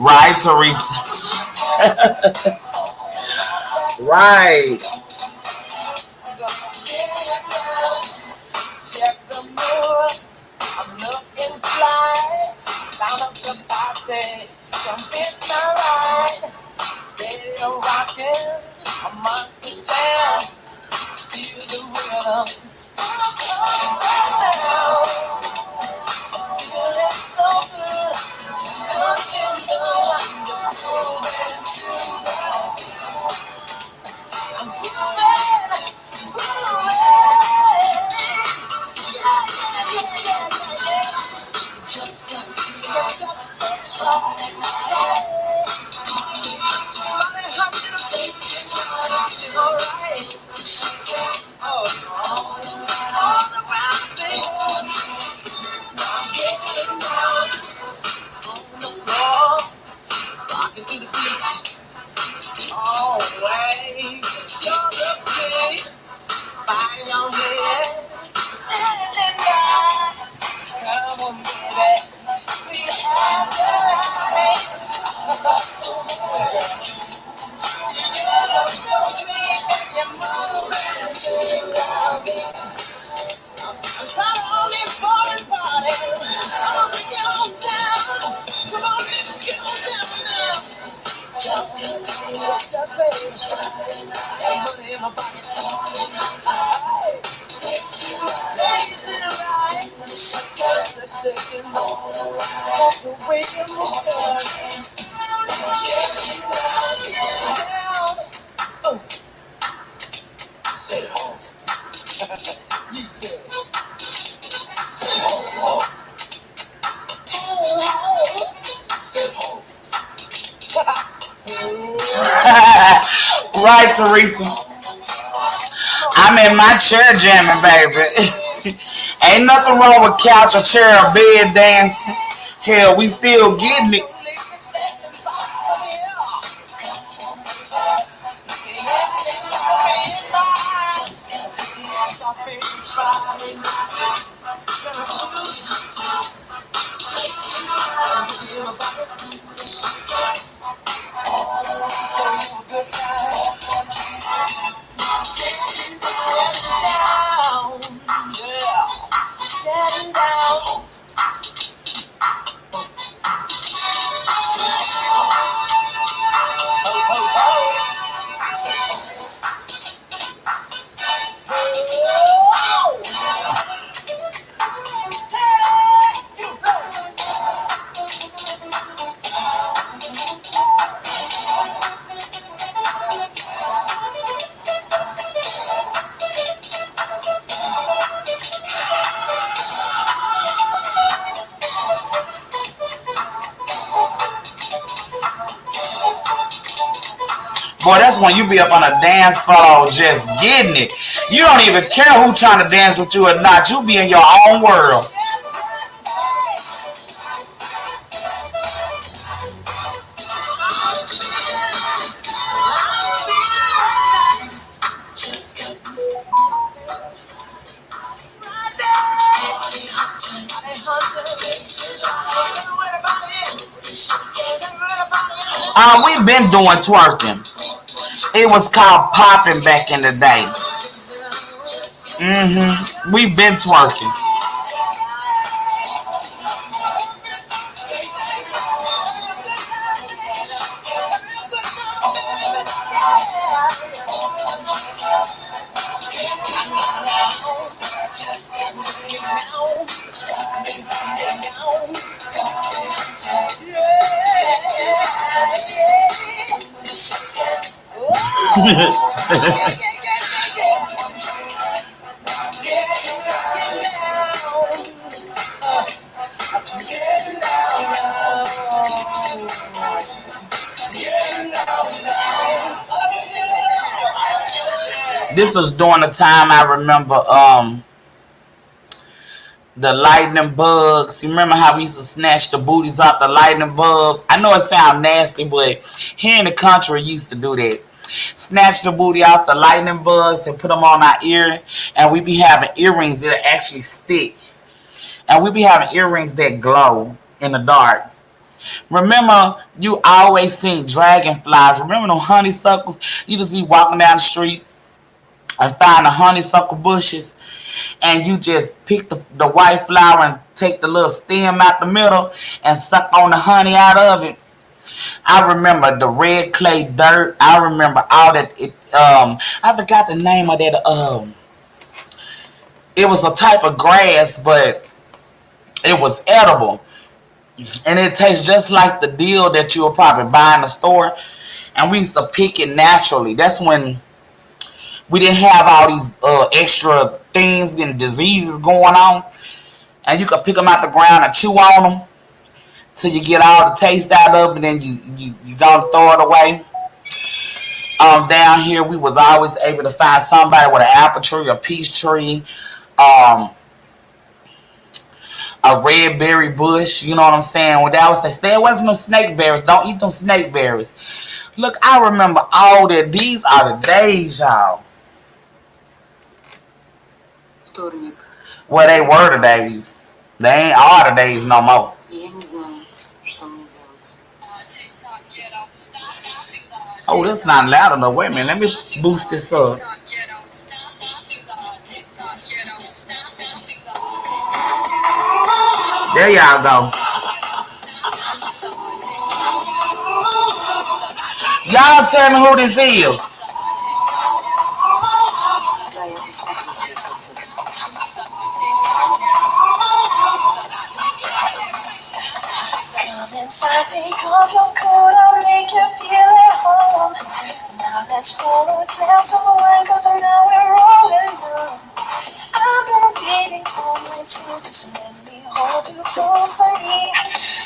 Right, Teresa. Right. Check the mirror, I'm looking fly. Down up the posse, come hit my ride. Still rocking, a monster jam. Feel the rhythm. Feeling so good, don't you know I'm just moving too. I'm grooving, just got running hot to the beat, you alright. Oh, all around me, I'm getting down on the floor, rocking to the beat. Oh, wait, sure looks sweet, fire on me, standing by. Come on, baby, we have the right. You look so sweet, you're moving too loud. I'm tired of all this boring party. I want to get on down. Come on, get on down now. Just get me, just face right. And money in my pocket. It's lazy right. Shake it, the shaking ball. The way you move on. Down. Oh, say home. You said, say home. Say home. Right, Teresa. I'm in my chair jamming, baby. Ain't nothing wrong with couch or chair or bed dancing. Hell, we still getting it. Boy, that's when you be up on a dance floor just getting it. You don't even care who trying to dance with you or not. You be in your own world. We've been doing twerking. It was called popping back in the day. We've been twerking. This was during the time I remember the lightning bugs. You remember how we used to snatch the booties off the lightning bugs? I know it sounds nasty, but here in the country we used to do that. Snatch the booty off the lightning bugs and put them on our ear, and we be having earrings that actually stick. And we be having earrings that glow in the dark. Remember, you always seen dragonflies. Remember them honeysuckles? You just be walking down the street and find the honeysuckle bushes, and you just pick the white flower and take the little stem out the middle and suck on the honey out of it. I remember the red clay dirt. I remember all that. I forgot the name of that. It was a type of grass, but it was edible, and it tastes just like the deal that you will probably buy in the store. And we used to pick it naturally. That's when we didn't have all these extra things and diseases going on, and you could pick them out the ground and chew on them till you get all the taste out of it, and you don't throw it away. Down here we was always able to find somebody with an apple tree, a peach tree, a red berry bush. You know what I'm saying? When they always say, stay away from them snake berries. Don't eat them snake berries. Look, I remember all that. These are the days, y'all. Вторник. Well, they were the days. They ain't all the days no more. Я не знаю, что мне делать. Oh, that's not loud enough. Wait a minute. Let me boost this up. There y'all go. Y'all tell me who this is. Да, я посмотрю свой концерт. Come inside, take off your coat, I'll make you feel at home. Now let's pour a glass of wine, cause now we're rolling down. I've been waiting all night, so just let me hold you close to me.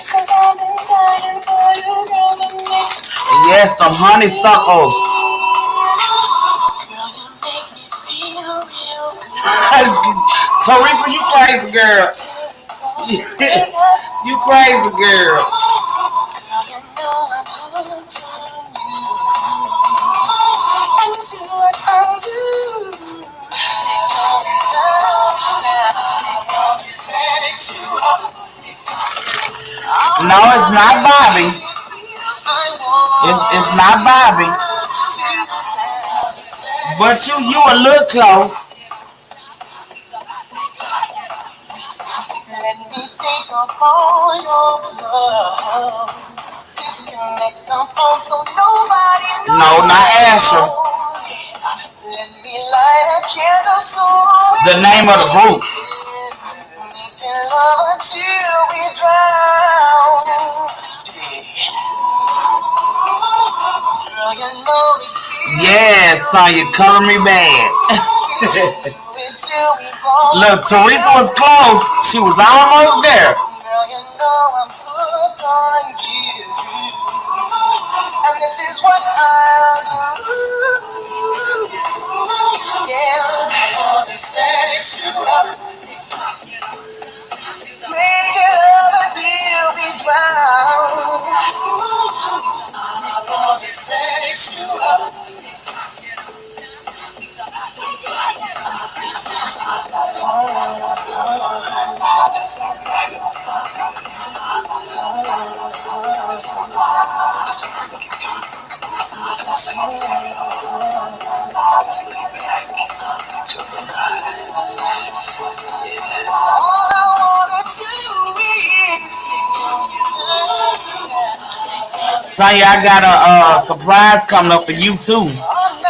Cause I've been dying for you, girl, to make. Yes, the honeysuckles. Girl, you make me feel real good. Teresa, you crazy girl. You crazy girl. Girl, you know I'm hooked on you. And this is what I'll do. No, it's not Bobby. It's not Bobby. But you a little close. Let me take up all your clothes. Disconnect the phone so nobody knows. No, not Asher. Let me light a candle so The name of the group. making love until we drown. Girl, you know we Yes, son, you color me bad. do it till we fall. Look, Teresa was close. She was almost there. Girl, you know I'm hooked on you. And this is what I'll do. Yeah. Sonya, I got a surprise coming up for you too.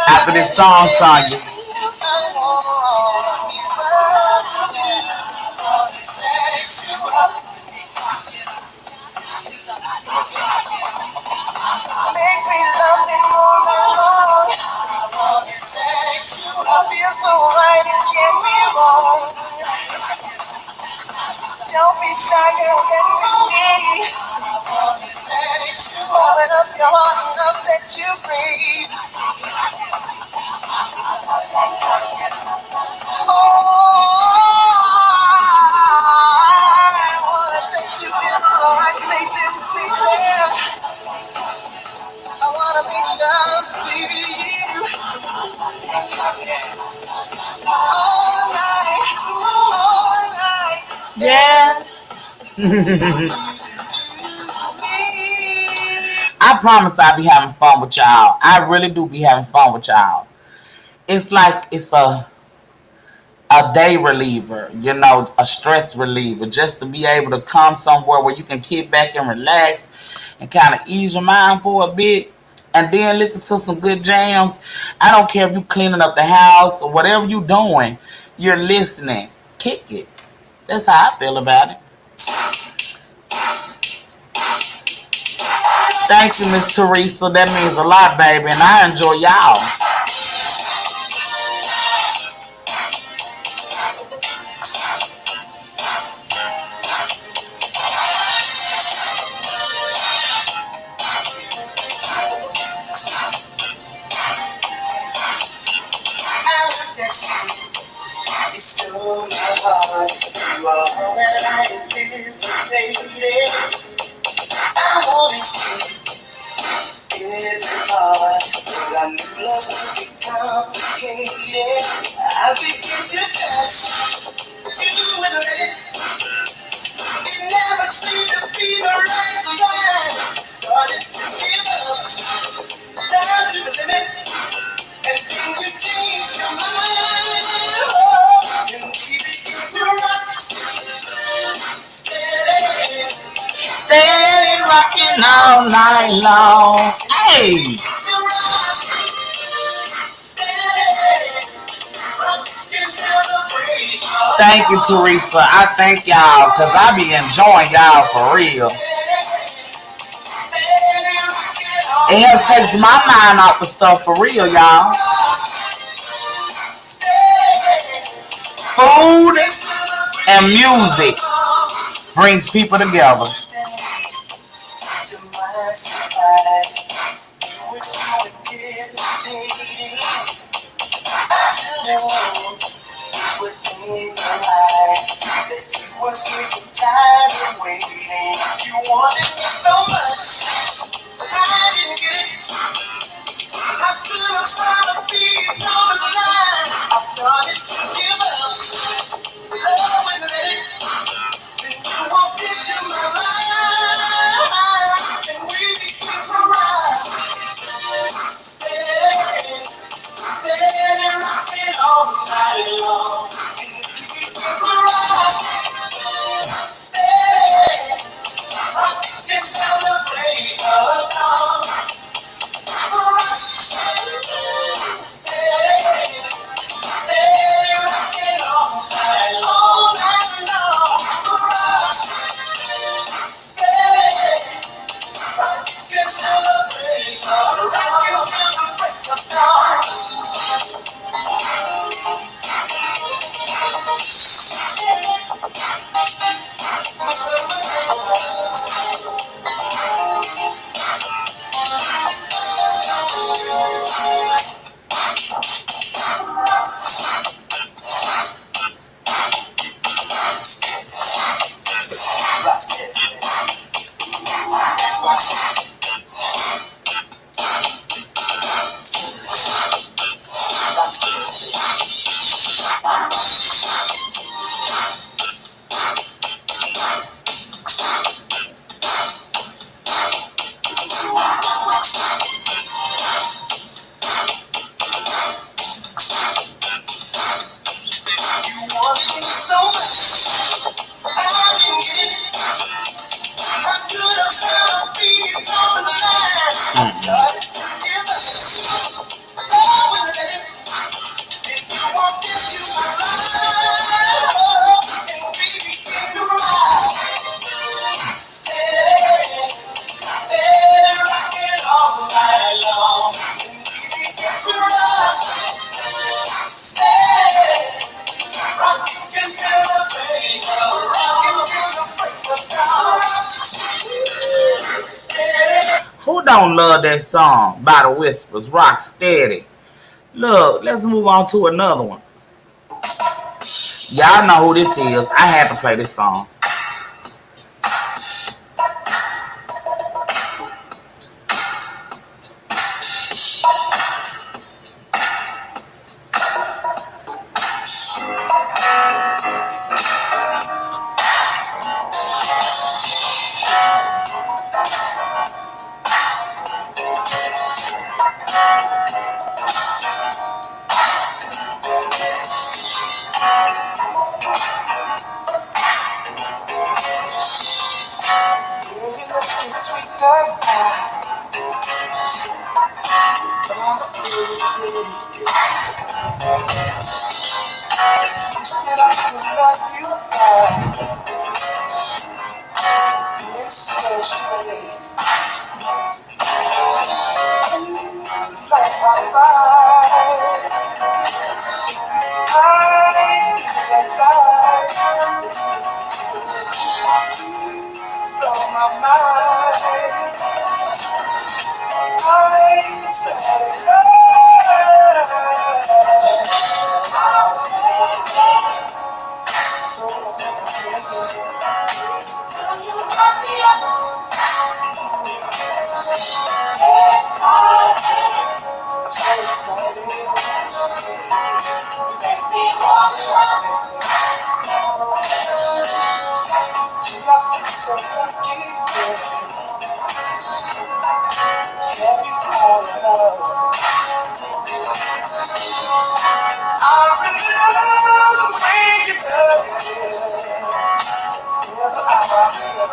After this song, Sonya. Makes me love me more than long. I feel so right, it can't be wrong. Don't be shy, girl, let me be. Open up your heart and I'll set you free. I wanna take you in the right places, baby. I wanna make love to you all night. Yeah. I promise I'll be having fun with y'all. I really do be having fun with y'all. It's like it's a day reliever, you know, a stress reliever, just to be able to come somewhere where you can kick back and relax and kind of ease your mind for a bit and then listen to some good jams. I don't care if you cleaning up the house or whatever you doing, you're listening. Kick it. That's how I feel about it. Thank you, Miss Teresa. That means a lot, baby, and I enjoy y'all. Steady rocking all night long. Hey! Thank you, Teresa. I thank y'all because I be enjoying y'all for real. It helps takes my mind off the stuff for real, y'all. Food and music brings people together. Started to give up, but I was there. Then you walked into my life, and we began to rise. Steady, steady, rocking all night long. And we began to rise. Steady, rocking until the break of rocking till the break of dawn. Steady. Who don't love that song by the Whispers? Rock Steady. Look, let's move on to another one. Y'all know who this is. I had to play this song. You're looking sweeter now. Gonna be Instead I could love you back. Especially like my mind. I feel alive. Blow my mind. I'm satisfied. So much of I'm so excited. Makes me want to shout. I feel so lucky, have you all alone? I really love the way you love me. Never I feel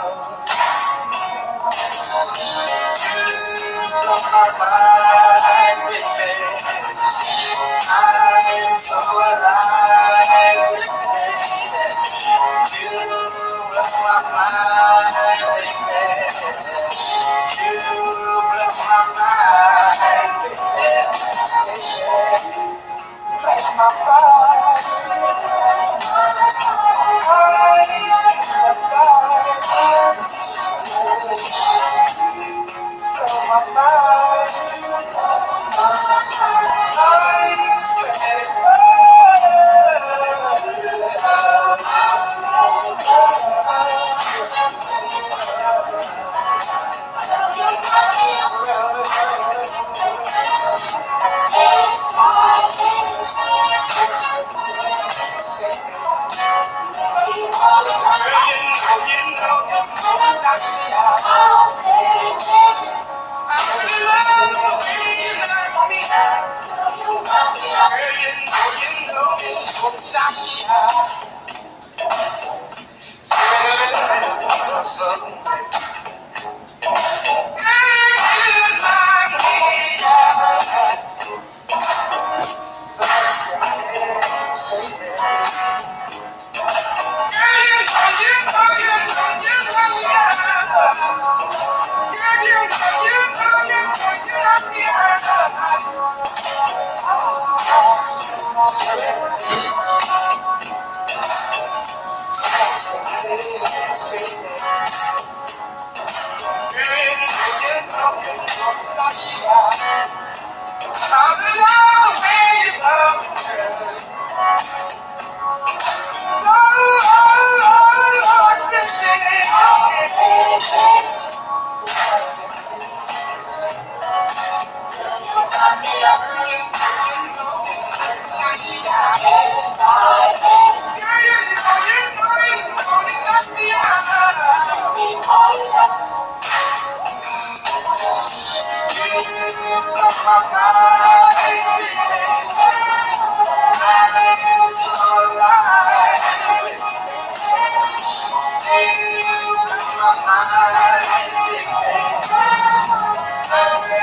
you blow my mind, baby. I'm so alive, baby. You blow my mind, baby. You blow my mind, baby. Like my fire, blow my mind. I'm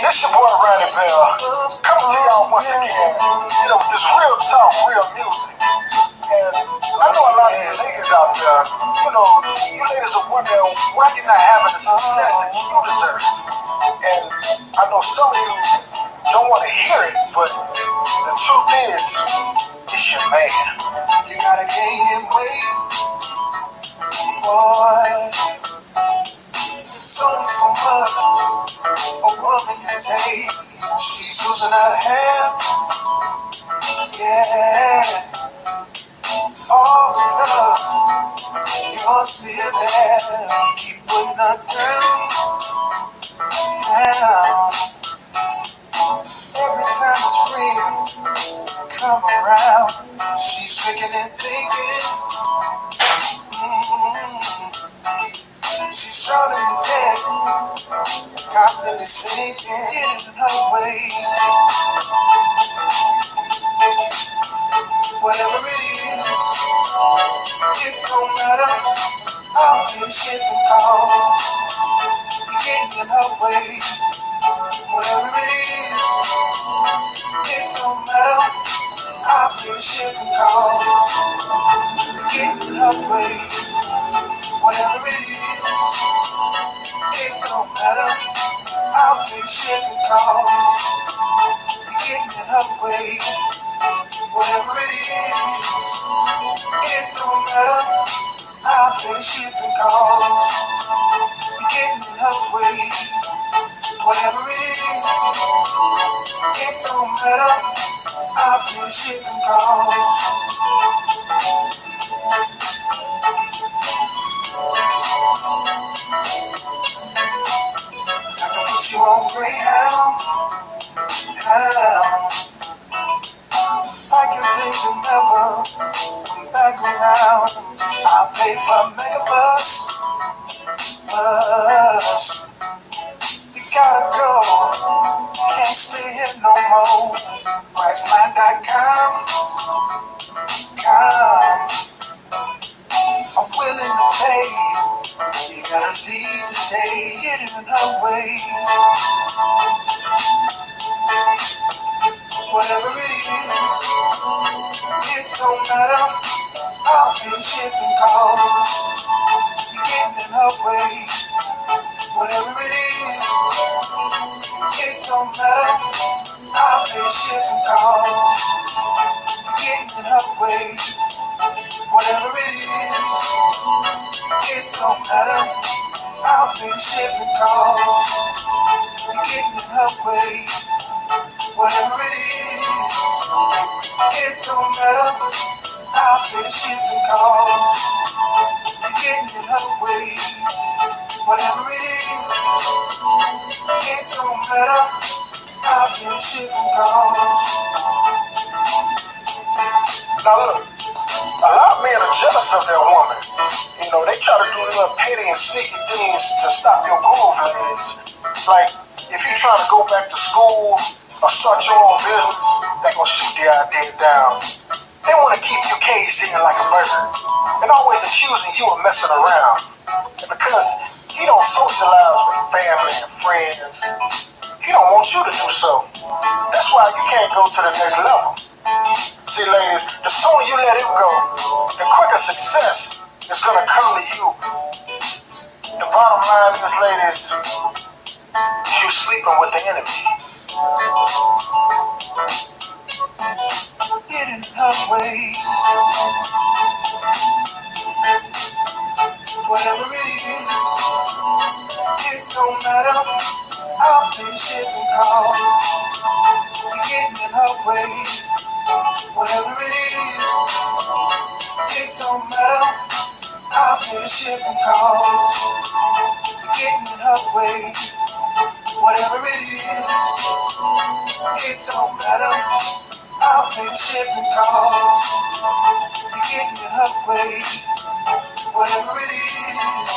This your boy Randy Bell, coming to y'all once again, with this real talk, real music. And I know a lot of you ladies out there, you ladies are wondering why you're not having the success that you deserve. And I know some of you don't want to hear it, but the truth is, it's your man. You gotta gain him weight, boy. It's only so much a woman can take. She's losing her hair, yeah. All because you're still there. You keep putting her down. Every time his friends come around, she's drinking and thinking. She's drowning in debt, constantly sinking, getting in her way. Whatever it is, it don't matter. I'll pay the shipping costs. You're getting in her way. Whatever it is, it don't matter. I'll pay the shipping costs. You're getting in her way. Whatever it is, it don't matter. I'll pay the shipping costs. You're getting in her way. Whatever it is, it don't matter. I'll pay the shipping costs. You're getting in her way. Whatever it is, it don't matter. I'll pay the shipping costs. I can put you on Greyhound. Like your things will never come back around. I'll pay for Megabus. You gotta go. Can't stay here no more. Priceline.com. I'm willing to pay. You gotta leave today. Get in her way. Whatever it is, it don't matter. I'll pay the shipping costs. You're getting in her way. Whatever it is, it don't matter. I'll pay the shipping costs. You're getting in her way. Whatever it is, it don't matter. I'll pay the shipping costs. You're getting in her way. Whatever it is, it don't matter. I'll pay the shipping cost. You're getting in her way. Whatever it is, it don't matter. I'll pay the shipping cost. Now look, a lot of men are jealous of their woman. You know, they try to do little petty and sneaky things to stop your groove, ladies. Like, if you try to go back to school or start your own business, they gonna shoot the idea down. They want to keep you caged in like a bird and always accusing you of messing around. And because he don't socialize with family and friends, he don't want you to do so. That's why you can't go to the next level. See, ladies, the sooner you let him go, the quicker success is gonna come to you. The bottom line is, ladies, you're sleeping with the enemy. Get in her way. Whatever it is, it don't matter. I'll pay the shipping cost. You're getting in her way. Whatever it is, it don't matter. I'll pay the shipping cost. You're getting in her way. Whatever it is, it don't matter. I'll pay the shipping cost. You're getting in her way. Whatever it is,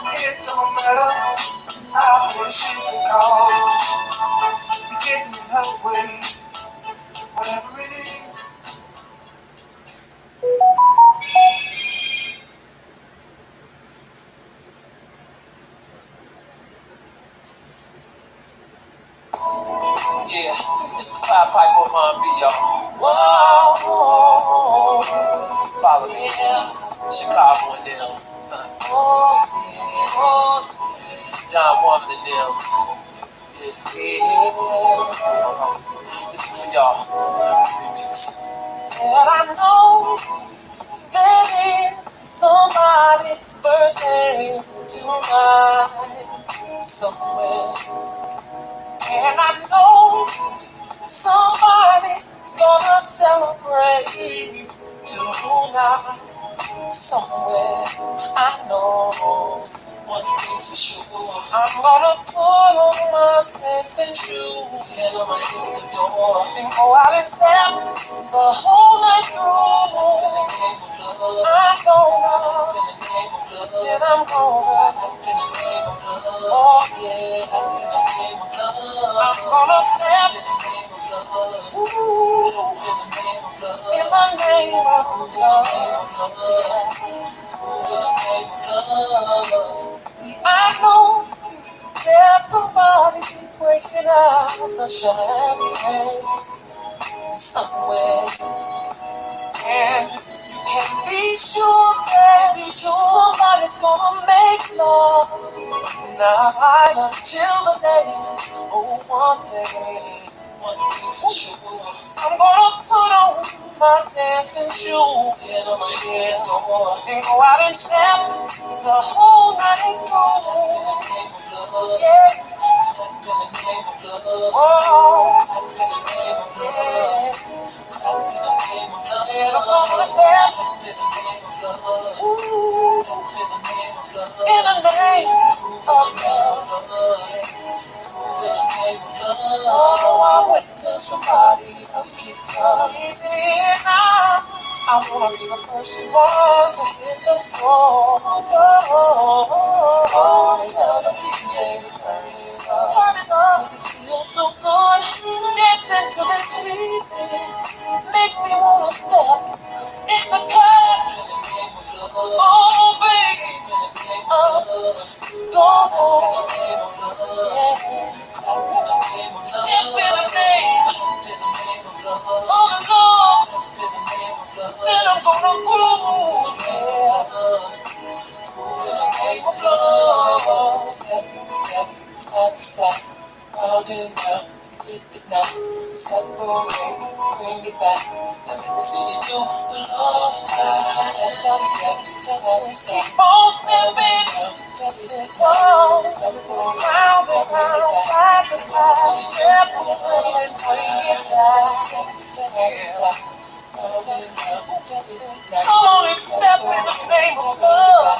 it don't matter. I'll pay the shipping cost. You're getting in her way. Whatever it is. Yeah, it's the Pied Piper of R&B, y'all. Whoa, follow me, Chicago and them. John Woman and them. Yeah. This is for y'all. Remix. Said I know that it's somebody's birthday tonight somewhere. And I know somebody's gonna celebrate tonight somewhere. I know one thing's for sure. I'm gonna put on my dancing shoes and I'ma hit the door and go out and step the whole night through. I'm gonna, then I'm gonna, oh yeah, I'm gonna step, ooh, in the name of love. See, I know there's somebody breaking out the champagne somewhere, and you can be sure that somebody's gonna make love night until the day. Oh, one thing's for sure. I'm gonna put on my dancing shoes and I'm gonna hit the door and go out and step the whole night through. Yeah. Oh, yeah. And I'm gonna step, ooh, in the name of love. Oh, I wait till somebody else gets up. I wanna be the first one to hit the floor. So tell the DJ to turn it up. Cause it feels so good dancing to this remix. Makes me wanna step, cause it's a cut. Oh baby, go on. Yeah. Step in the name of the Lord. Then I'm gonna groove, yeah. To the name of love. Step, step, step, step, round and round, hit it now. Separate, bring it back. Let me see you do the love step. Step, step, step, step. Keep on stepping, oh, step round and round, side to side. Separate, bring it back. Step, step, step. Come on and step in the name of love.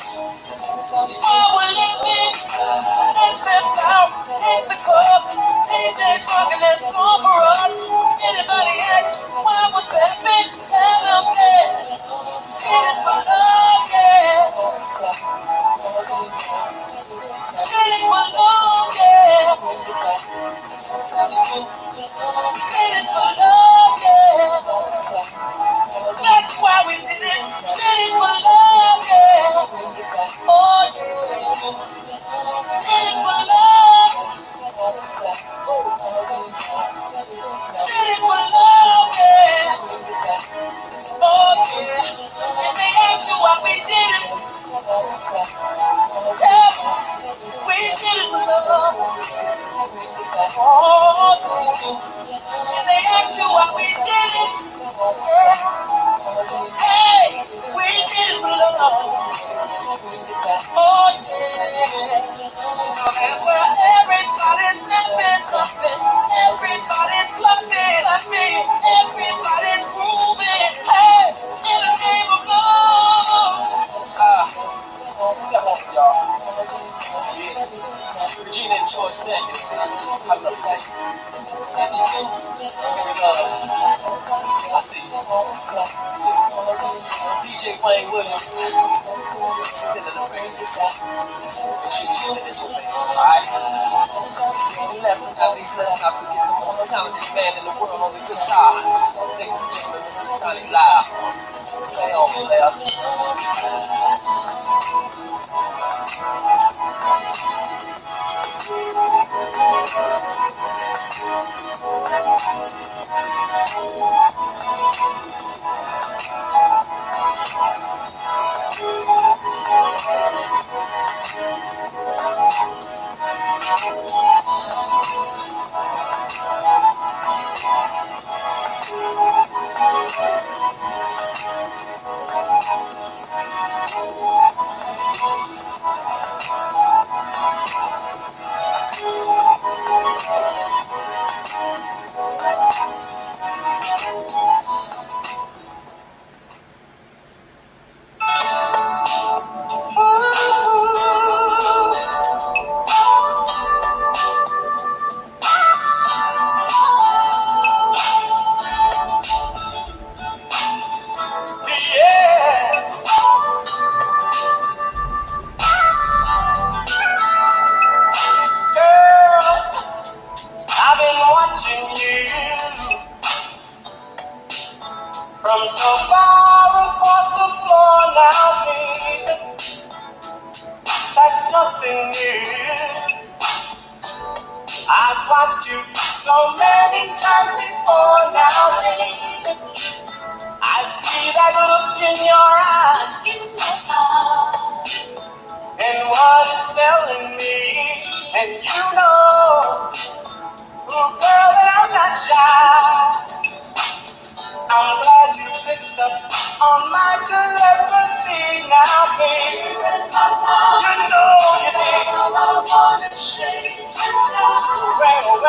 While we're living, let's step out, take the cup. AJ's rocking that song for us. Anybody ask why we're stepping? Tell them that it's for love, yeah. Did it for love, yeah. Did it for love, yeah. That's why we did it. Did it for love, yeah. Oh, yeah. Did it for love. Did it for love, yeah. Oh, yeah. If they ask you why we did it, tell them we did it for love. Oh, if they ask you why we did it, yeah. Hey, we did it for love. Oh, yeah. And where everybody's stepping something, everybody's clapping, everybody's grooving. Hey, in the name of love. Step up, y'all. Yeah. Regina and George Daniels. I love that. Here we go. I see you. DJ Wayne Williams. Still in the Remedies. Choose this way. Alright? And last but not least, let's not forget the most talented band in the world on the guitar. Ladies and gentlemen, this is Johnny Live. Say on, player. From so far across the floor now, baby, that's nothing new. I've watched you so many times before now, baby. I see that look in your eyes, and what it's telling me, and you know, oh girl, that I'm not shy. I'm glad you picked up on my telepathy now, baby. You know you did. I wanna shake you down. Well,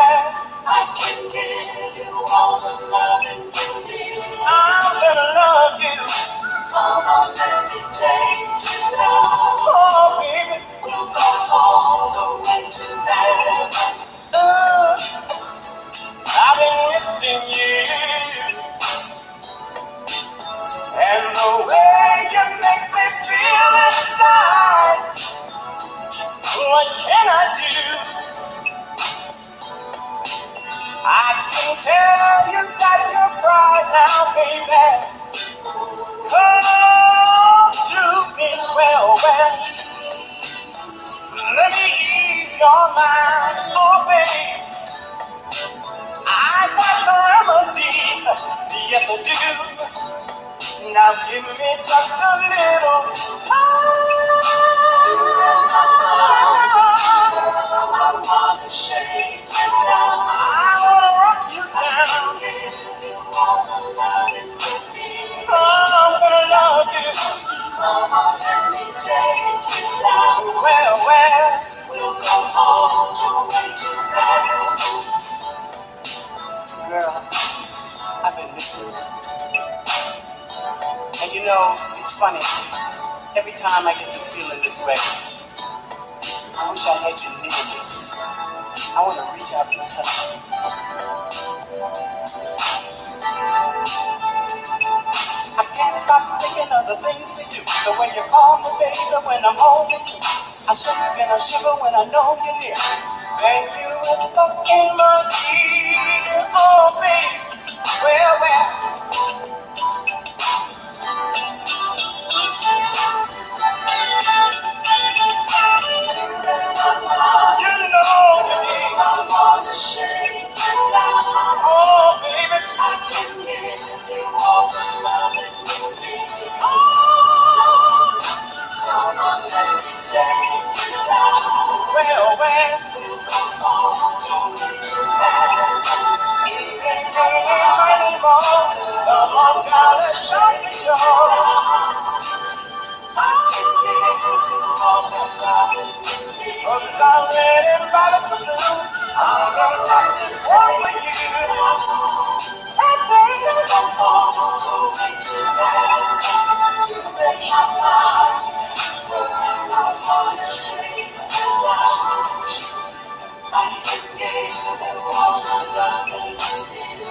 I can give you all the loving you need. I'm gonna love you. Come on, let me take you down. Oh, baby. We'll go all the way to heaven. I've been missing you. And the way you make me feel inside, what can I do? I can tell you got your pride now, baby. Come to me, well, let me ease your mind, oh babe. I got the remedy, yes I do. Now give me just a little time. I wanna shake you down. I wanna rock you down. I'm gonna love you. Come on, let me take you down. Well, we'll go all the way to heaven. Girl, I've been listening. It's funny, every time I get to feeling this way, I wish I had you near me. I want to reach out and touch you. I can't stop thinking of the things we do. The way you call me, baby, when I'm holding you. I shake and I shiver when I know you're near. And you whisper in my ear, oh, baby, well. You know, I'm on the shade. Oh, baby, I can give you all the love that you need. Oh, come on, let me take you down. Well, come on, don't be too bad. Even anymore. Come on, gotta show me show. Cause it's already about to do. I'm gonna let this work for you. And baby, come on, don't be too bad. You bet your mind. I wanna shake you out. I can give you all the love that you need.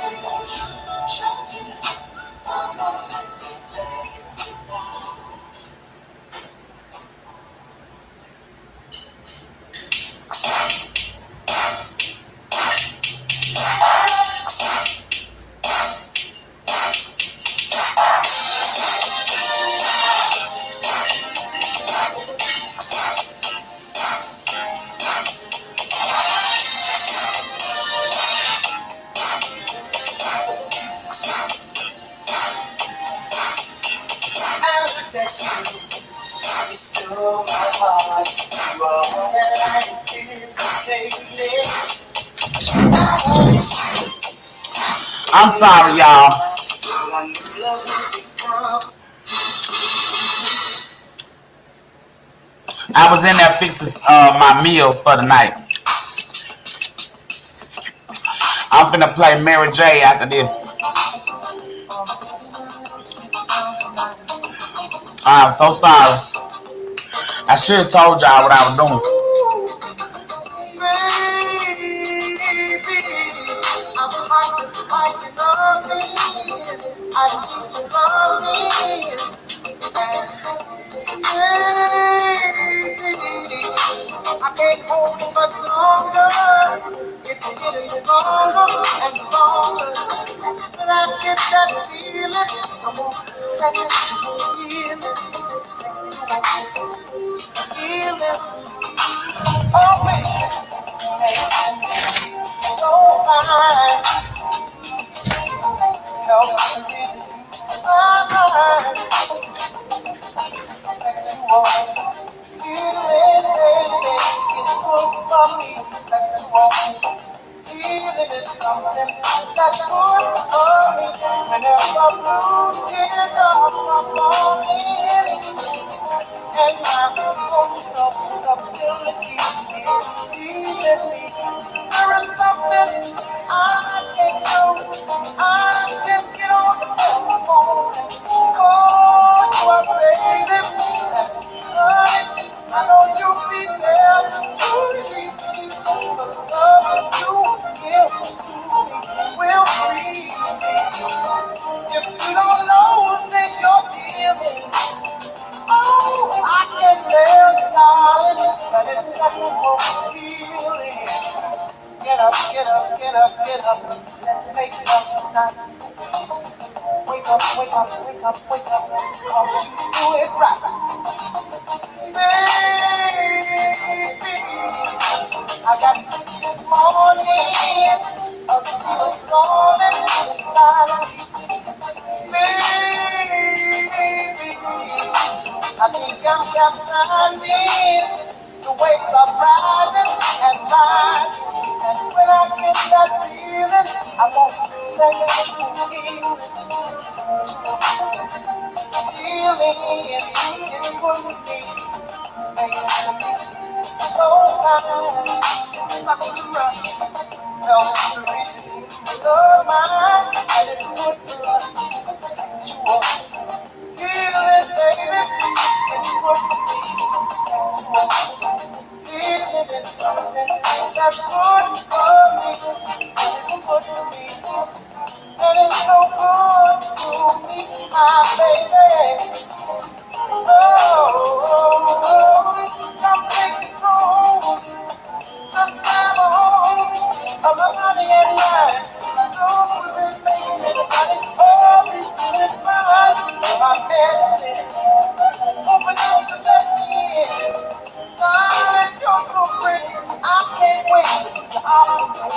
I'm gonna let me take you down. I'm sorry, y'all. I was in there fixing my meal for the night. I'm finna play Mary J after this. I'm so sorry. I should have told y'all what I was doing. I can't hold you much longer. It's getting stronger and stronger. When I get that feeling, I want to second to feel it. Feel it. Oh, baby. So fine. Help me. Fine. Sexual. Feeling, baby. It's good for me. Sexual. Feeling is something that's good for me. Whenever blue teardrops are falling, and my emotional ability is leaving me. There is something I can't do. I can't get on the phone and call you up, baby. And honey, I know you'll be there to leave me. The love you give will free me. If you don't know, then you're feeling. Oh, I can tell you, darling, that it's sexual healing. Get up, get up, get up, get up. Let's make it up tonight. Wake up, wake up, wake up, wake up. Cause you do it right. Baby, I got this morning. A fever storming inside. Baby, I think I'm captivated. The waves are rising and rising. And when I get that feeling, I won't say it to you. Feeling it is good to me. So fine, it's something to rush. Help to read the mind, and it's good for us. Sexual. Feeling, baby. that's good for me. It's good for me. And it's so good to me, my baby. Oh, come take control. Just grab a hold of my body and mind. So we've making anybody all these good vibes. My medicine, open up and let me in. God, you're so pretty. I can't wait to operate.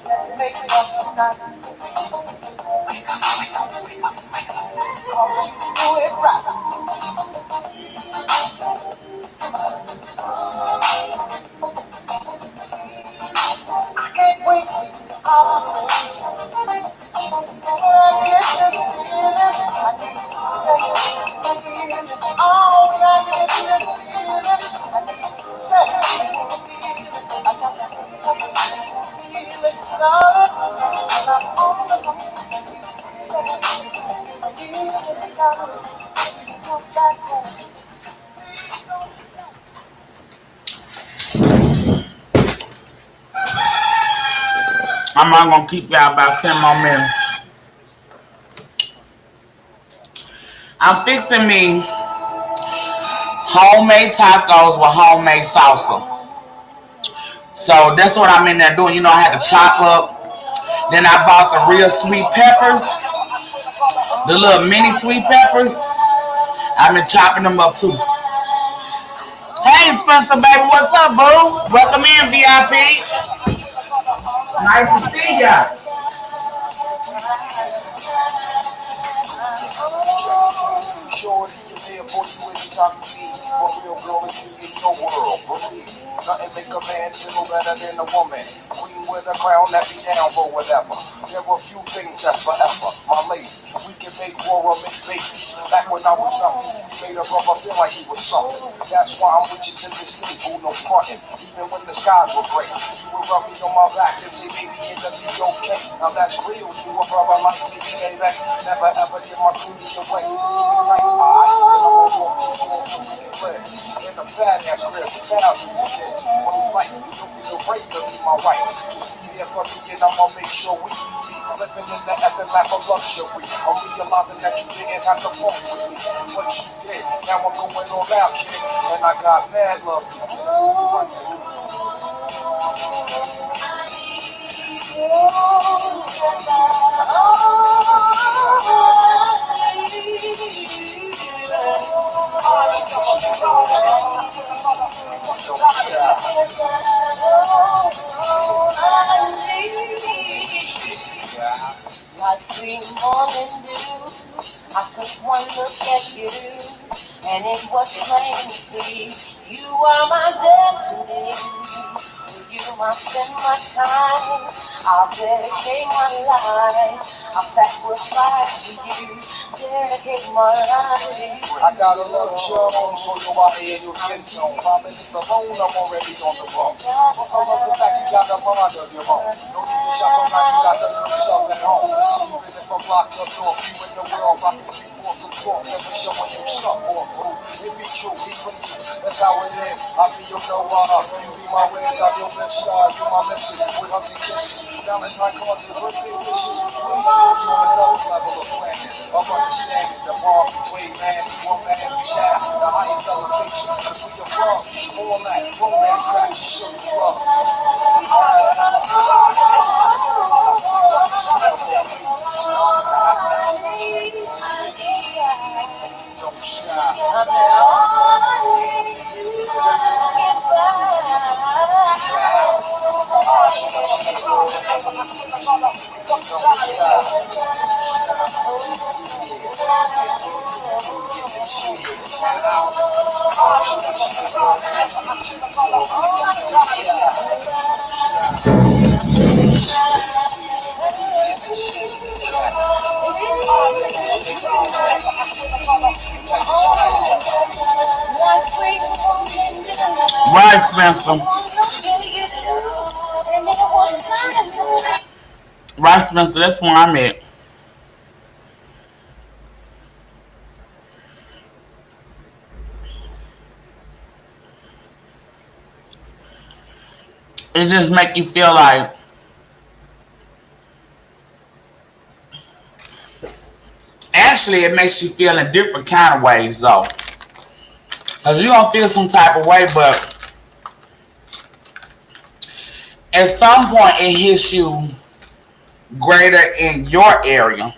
Let's make it up tonight. Cause you do it right. I can't wait to operate. When I get this feeling, I need to say it. Oh, when I get this feeling, I need to say it. I got that feeling, darling. And I'm on the move. Say it, darling. Come back home. I'm not gonna keep y'all about 10 more minutes. I'm fixing me homemade tacos with homemade salsa. So that's what I'm in there doing. You know, I had to chop up. Then I bought the real sweet peppers, the little mini sweet peppers. I've been chopping them up too. Hey, Spencer, baby, what's up, boo? Welcome in, VIP. Nice to see ya. Shorty, you there for you anytime you need. For real girl, it's me in your world. Believe me, nothing make a man feel better than a woman. Queen with a crown, that be down for whatever. There are few things that forever. My lady, we can make war or make babies. Back when I was young, you made a brother feel like he was something. That's why I'm with you to this day, boo, no frontin'. Even when the skies were gray, you would rub me on my back and say, baby, it'll be okay. Now that's real to a brother like me, baby. Never ever get my duty away. Keep it tight, eyes, and I'm gonna walk to the clear. In a fat ass crib, thousands of kids. What you like, you took me to rape to be my wife. Just be there for me and I'ma make sure we be living in the epic life of luxury. I'm realizing that you didn't have to fuck with me. What you did, now I'm going all out, kid. And I got mad love to give you, my nigga. Like sweet morning dew, I took one look at you, and it was plain to see you are my destiny. With you I spend my time, I'll dedicate my life, I'll sacrifice for you, dedicate my life to you. I got a love Jones, so your body and your skin tone. 5 minutes alone, I'm already on the road. I love the fact you got a mind of your own. No need to shop around, you got the new stuff at home. Even if I'm locked up north, you in the world, rockin' 3 4 to 4, never showing you stuff or boo. It be true, be for me, that's how it is. I be your Noah, you be my wedge, I'm your best star, you my message. With hunting kisses, Valentine cards and birthday wishes. You on another level of planning, of understanding the bond between man, woman, and child. The highest elevation, cause we above all that romance crack to show you love. Don't stop. Right, Spencer. Right, Spencer. That's where I'm at. It just make you feel like, actually it makes you feel in different kind of ways though. Because you're going to feel some type of way, but at some point it hits you greater in your area.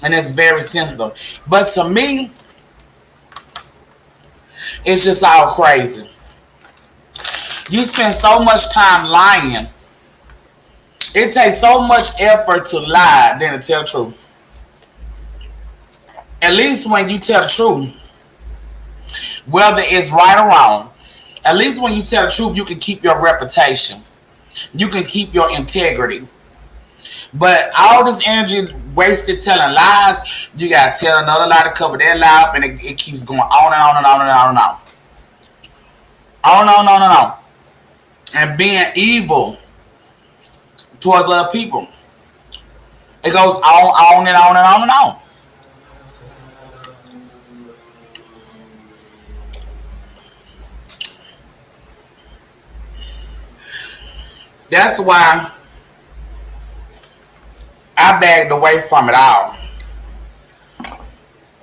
And it's very sensitive. But to me, it's just all crazy. You spend so much time lying. It takes so much effort to lie than to tell the truth. At least when you tell the truth, whether it's right or wrong, at least when you tell the truth, you can keep your reputation. You can keep your integrity. But all this energy wasted telling lies, you gotta tell another lie to cover that lie up, and it keeps going on and on and on and on and on. On and on and on and on. And being evil towards other people. It goes on and on and on and on. That's why I backed away from it all.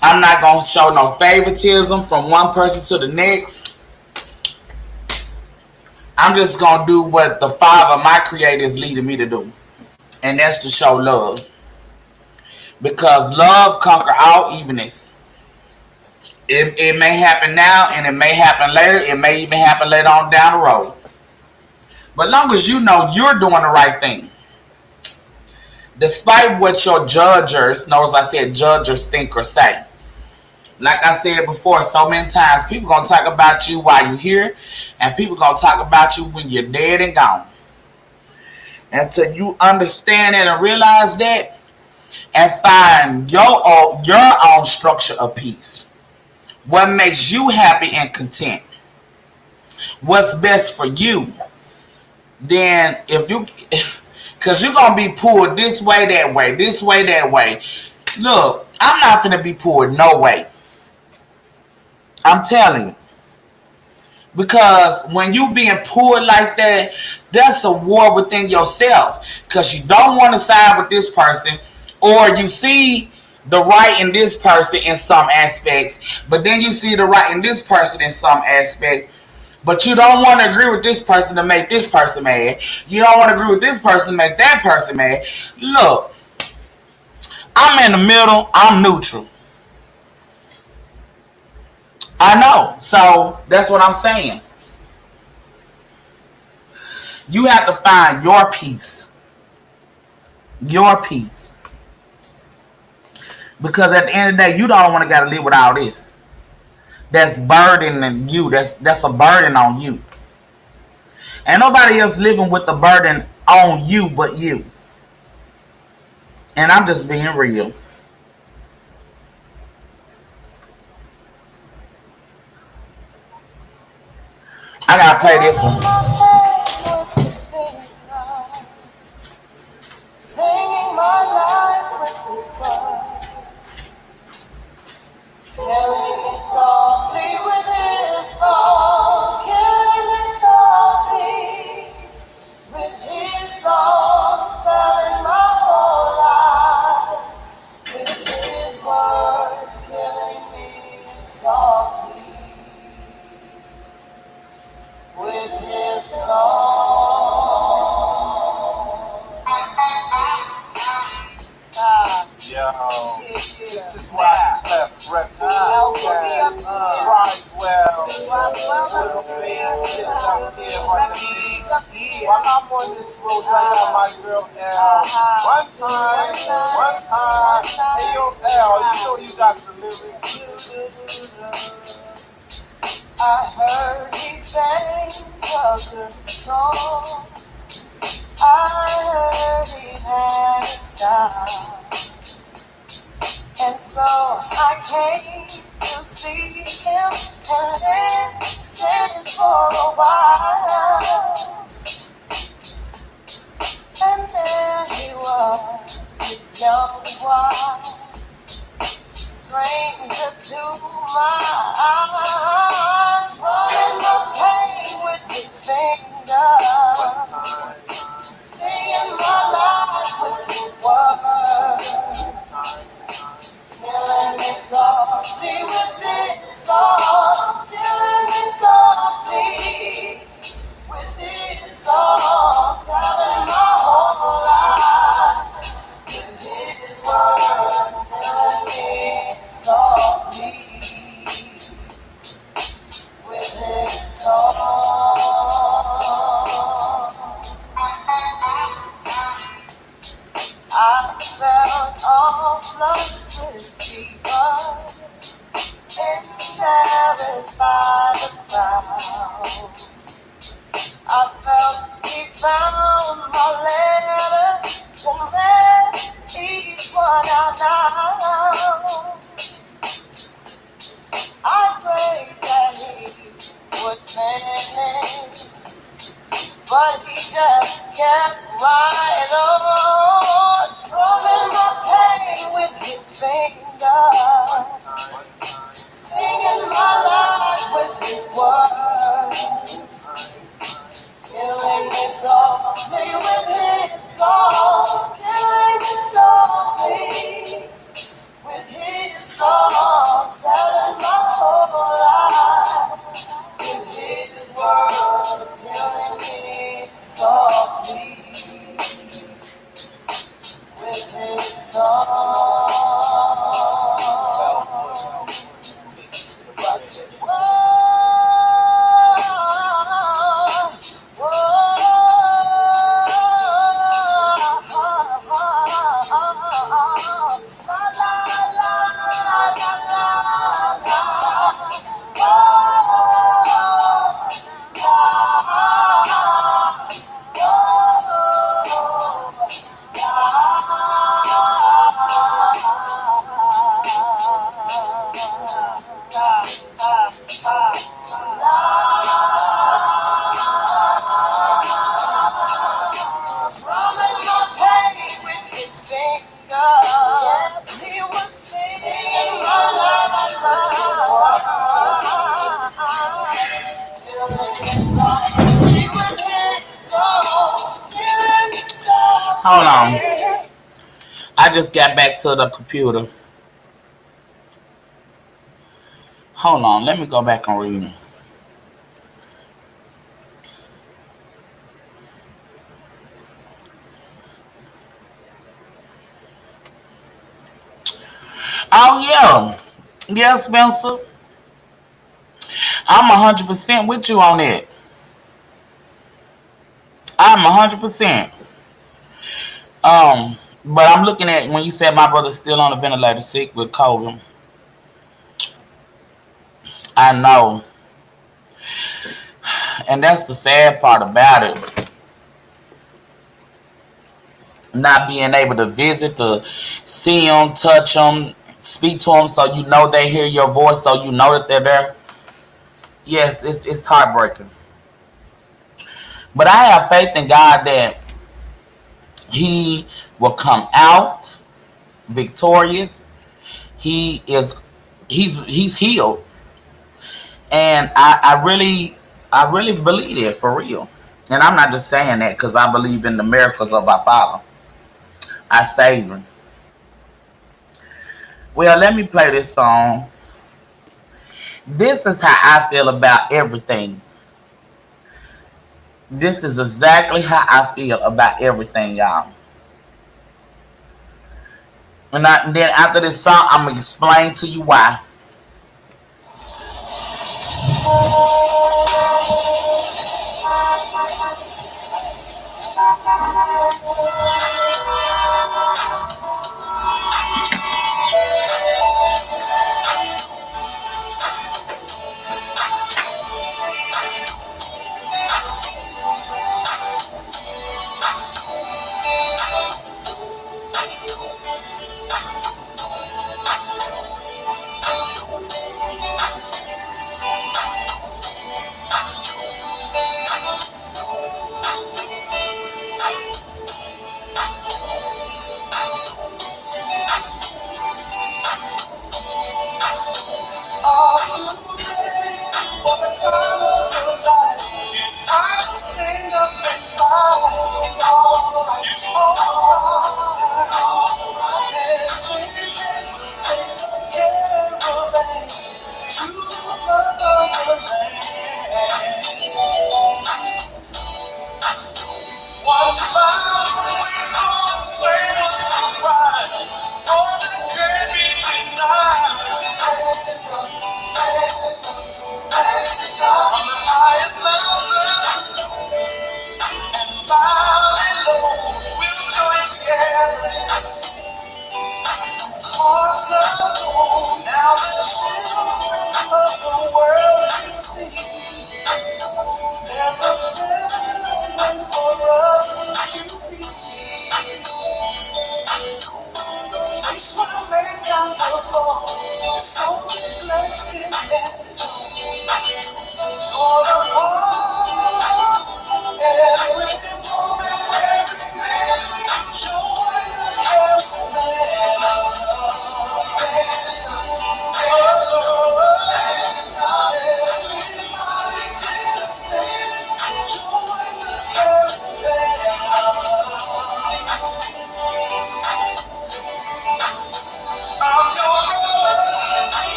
I'm not going to show no favoritism from one person to the next. I'm just going to do what the Father, my Creator, is leading me to do. And that's to show love. Because love conquers all evenness. It may happen now and it may happen later. It may even happen later on down the road. But long as you know you're doing the right thing. Despite what your judgers, notice I said judgers, think or say. Like I said before so many times, people going to talk about you while you're here. And people going to talk about you when you're dead and gone. Until you understand it and realize that. And find your own structure of peace. What makes you happy and content. What's best for you. Then if you... Because you're going to be pulled this way, that way. This way, that way. Look, I'm not going to be pulled no way. I'm telling you. Because when you being pulled like that, that's a war within yourself. Because you don't want to side with this person. Or you see the right in this person in some aspects. But then you see the right in this person in some aspects. But you don't want to agree with this person to make this person mad. You don't want to agree with this person to make that person mad. Look, I'm in the middle. I'm neutral. I know. So that's what I'm saying. You have to find your peace. Your peace. Because at the end of the day, you don't want to got to live with all this. That's burdening you. That's a burden on you. And nobody else living with the burden on you but you. And I'm just being real. I gotta play this one. Singing my life with his blood. Killing me softly with his song. Killing me softly with his song. Telling my whole life with his words. Killing me softly with his song. Yo, this is why left Maxwell, while I'm on this road, I got my girl L. One time, hey yo L, you know you got the lyrics. I heard he sang a good song. I heard he had a style. And so I came to see him and listen for a while. And there he was, this young boy, stranger to my eyes, running the pain with his fingers. embarrassed by the crowd. I felt he found my letter and read each one out loud. I prayed that he would finish, but he just kept right on, strumming my pain with his fingers, singing my life with his words, killing me softly with his song, killing me softly with his song, telling my whole life with his words, killing me softly with his song. Whoa, whoa, la la la la la la, strumming my pain with his fingers. Yes, he was singing my life with his words, killing me softly with his song, killing me softly. Hold on. I just got back to the computer. Hold on. Let me go back and read. Oh, yeah. Yeah, Spencer. I'm 100% with you on that. I'm 100%. But I'm looking at when you said my brother's still on the ventilator sick with COVID. I know. And that's the sad part about it. Not being able to visit, to see them, touch them, speak to them so you know they hear your voice, so you know that they're there. Yes, it's heartbreaking. But I have faith in God that he will come out victorious. He's healed. And I really believe it for real. And I'm not just saying that because I believe in the miracles of our Father. I save him. Well, let me play this song. This is how I feel about everything. This is exactly how I feel about everything, y'all. And then after this song, I'm going to explain to you why.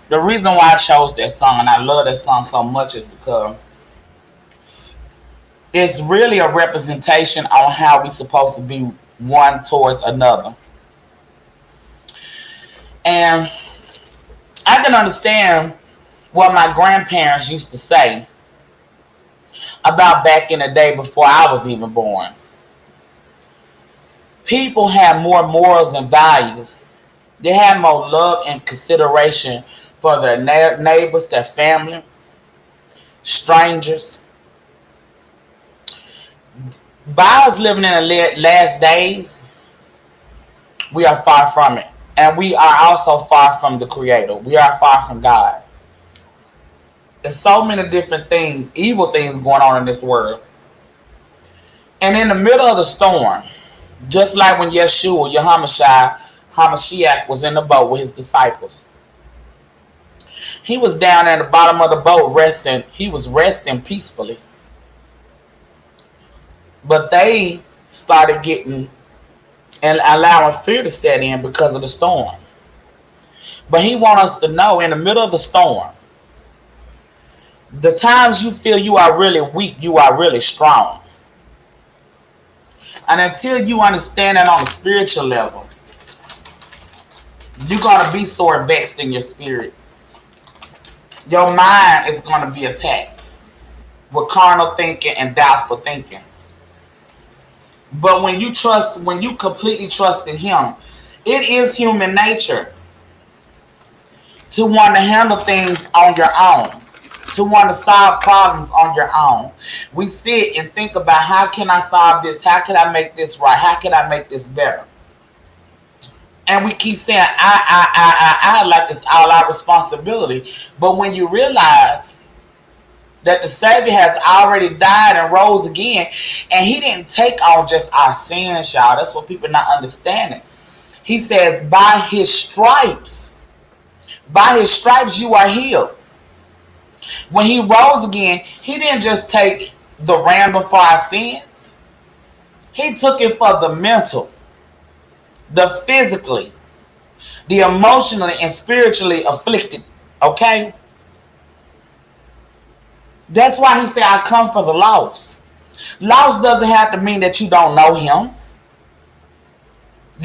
The reason why I chose that song and I love that song so much is because it's really a representation on how we're supposed to be one towards another. And I can understand what my grandparents used to say about back in the day before I was even born. People have more morals and values. They have more love and consideration for their neighbors, their family, strangers. By us living in the last days, we are far from it. And we are also far from the Creator. We are far from God. There's so many different things, evil things going on in this world. And in the middle of the storm, just like when Yeshua, Hamashiach was in the boat with his disciples. He was down at the bottom of the boat resting. He was resting peacefully. But they started getting and allowing fear to set in because of the storm. But he wants us to know in the middle of the storm, the times you feel you are really weak, you are really strong. And until you understand that on a spiritual level, you're going to be sore vexed in your spirit. Your mind is going to be attacked with carnal thinking and doubtful thinking. But when you completely trust in him, it is human nature to want to handle things on your own, to want to solve problems on your own. We sit and think about how can I solve this? How can I make this right? How can I make this better? And we keep saying, I, like it's all our responsibility. But when you realize that the Savior has already died and rose again, and he didn't take on just our sins, y'all. That's what people not understanding. He says, by his stripes you are healed. When he rose again, he didn't just take the random for our sins. He took it for the mental, the physically, the emotionally and spiritually afflicted. Okay? That's why he said, I come for the lost. Lost doesn't have to mean that you don't know him.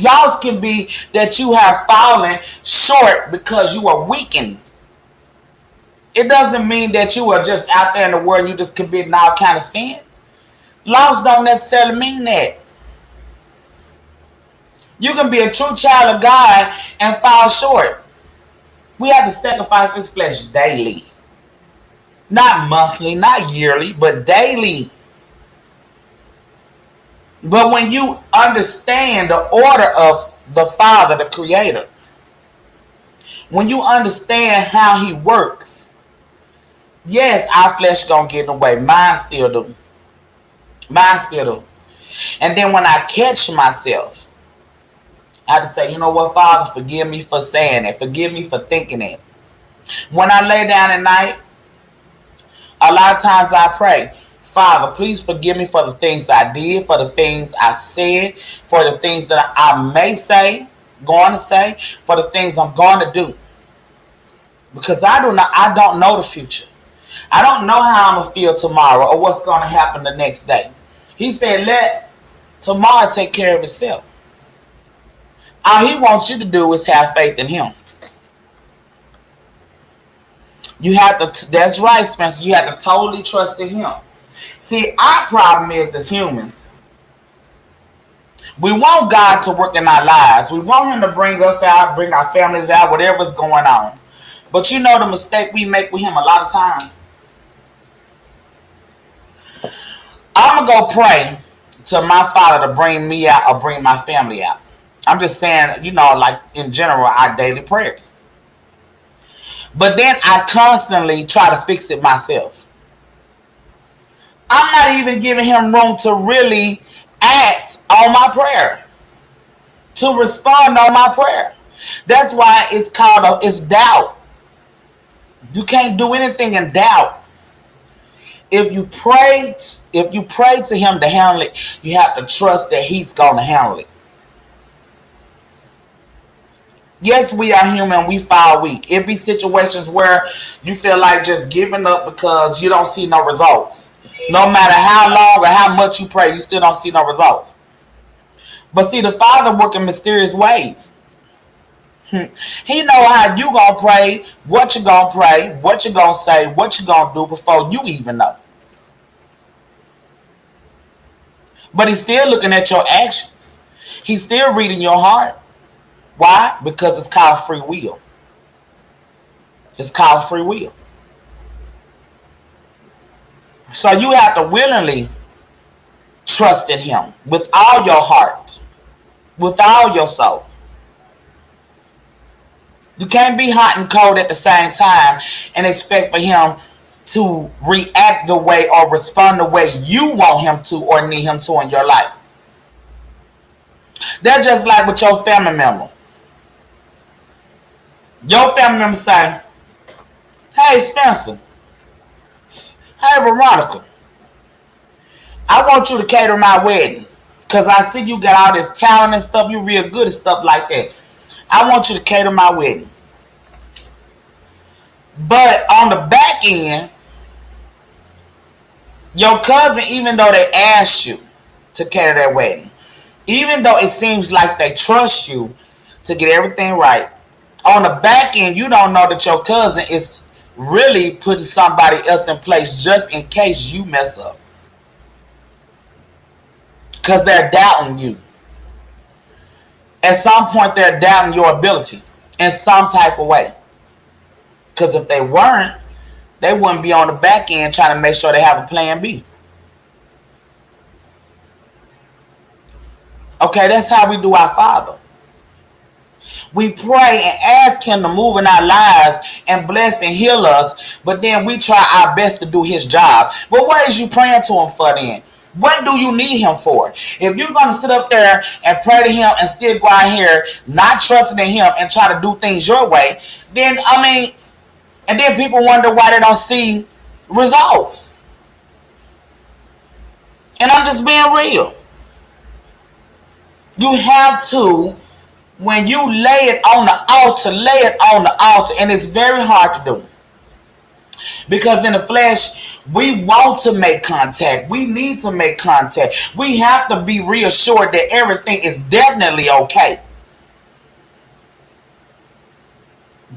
Lost can be that you have fallen short because you are weakened. It doesn't mean that you are just out there in the world and you just committing all kind of sin. Lost don't necessarily mean that. You can be a true child of God and fall short. We have to sacrifice this flesh daily. Not monthly, not yearly, but daily. But when you understand the order of the Father, the Creator, when you understand how he works, yes, our flesh gonna get in the way. Mine still do. Mine still do. And then when I catch myself, I have to say, you know what, Father, forgive me for saying it. Forgive me for thinking it. When I lay down at night, a lot of times I pray, Father, please forgive me for the things I did, for the things I said, for the things that I may say, going to say, for the things I'm going to do. Because I don't know the future. I don't know how I'm going to feel tomorrow or what's going to happen the next day. He said, let tomorrow take care of itself. All he wants you to do is have faith in him. You have to, that's right, Spencer, you have to totally trust in him. See, our problem is as humans, we want God to work in our lives. We want him to bring us out, bring our families out, whatever's going on. But you know the mistake we make with him a lot of times? I'm going to go pray to my Father to bring me out or bring my family out. I'm just saying, like in general, our daily prayers. But then I constantly try to fix it myself. I'm not even giving him room to really act on my prayer, to respond on my prayer. That's why it's called it's doubt. You can't do anything in doubt. If you pray to him to handle it, you have to trust that he's going to handle it. Yes, we are human. We fall weak. It be situations where you feel like just giving up because you don't see no results. No matter how long or how much you pray, you still don't see no results. But see, the Father work in mysterious ways. He know how you gonna pray, what you gonna say, what you gonna do before you even know. But he's still looking at your actions. He's still reading your heart. Why? Because it's called free will. It's called free will. So you have to willingly trust in him with all your heart, with all your soul. You can't be hot and cold at the same time and expect for him to react the way or respond the way you want him to or need him to in your life. They're just like with your family member. Your family member say, hey Spencer, hey Veronica, I want you to cater my wedding. Cause I see you got all this talent and stuff, you real good at stuff like that. I want you to cater my wedding. But on the back end, your cousin, even though they asked you to cater their wedding, even though it seems like they trust you to get everything right, on the back end, you don't know that your cousin is really putting somebody else in place just in case you mess up. Because they're doubting you. At some point, they're doubting your ability in some type of way. Because if they weren't, they wouldn't be on the back end trying to make sure they have a plan B. Okay, that's how we do our Father. We pray and ask him to move in our lives and bless and heal us, but then we try our best to do his job. But what is you praying to him for then? What do you need him for? If you're going to sit up there and pray to him and still go out here not trusting in him and try to do things your way, then, and then people wonder why they don't see results. And I'm just being real. You have to, when you lay it on the altar, and it's very hard to do. Because in the flesh, we want to make contact. We need to make contact. We have to be reassured that everything is definitely okay.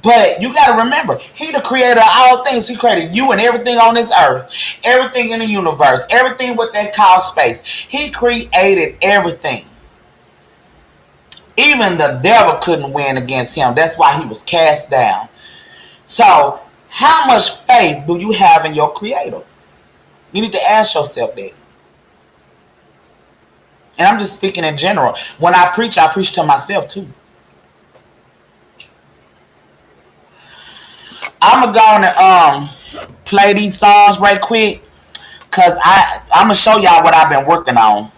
But you got to remember, he the creator of all things. He created you and everything on this earth, everything in the universe, everything what they call space. He created everything. Even the devil couldn't win against him. That's why he was cast down. So, how much faith do you have in your creator? You need to ask yourself that. And I'm just speaking in general. When I preach to myself too. I'm going to play these songs right quick. Because I'm going to show y'all what I've been working on.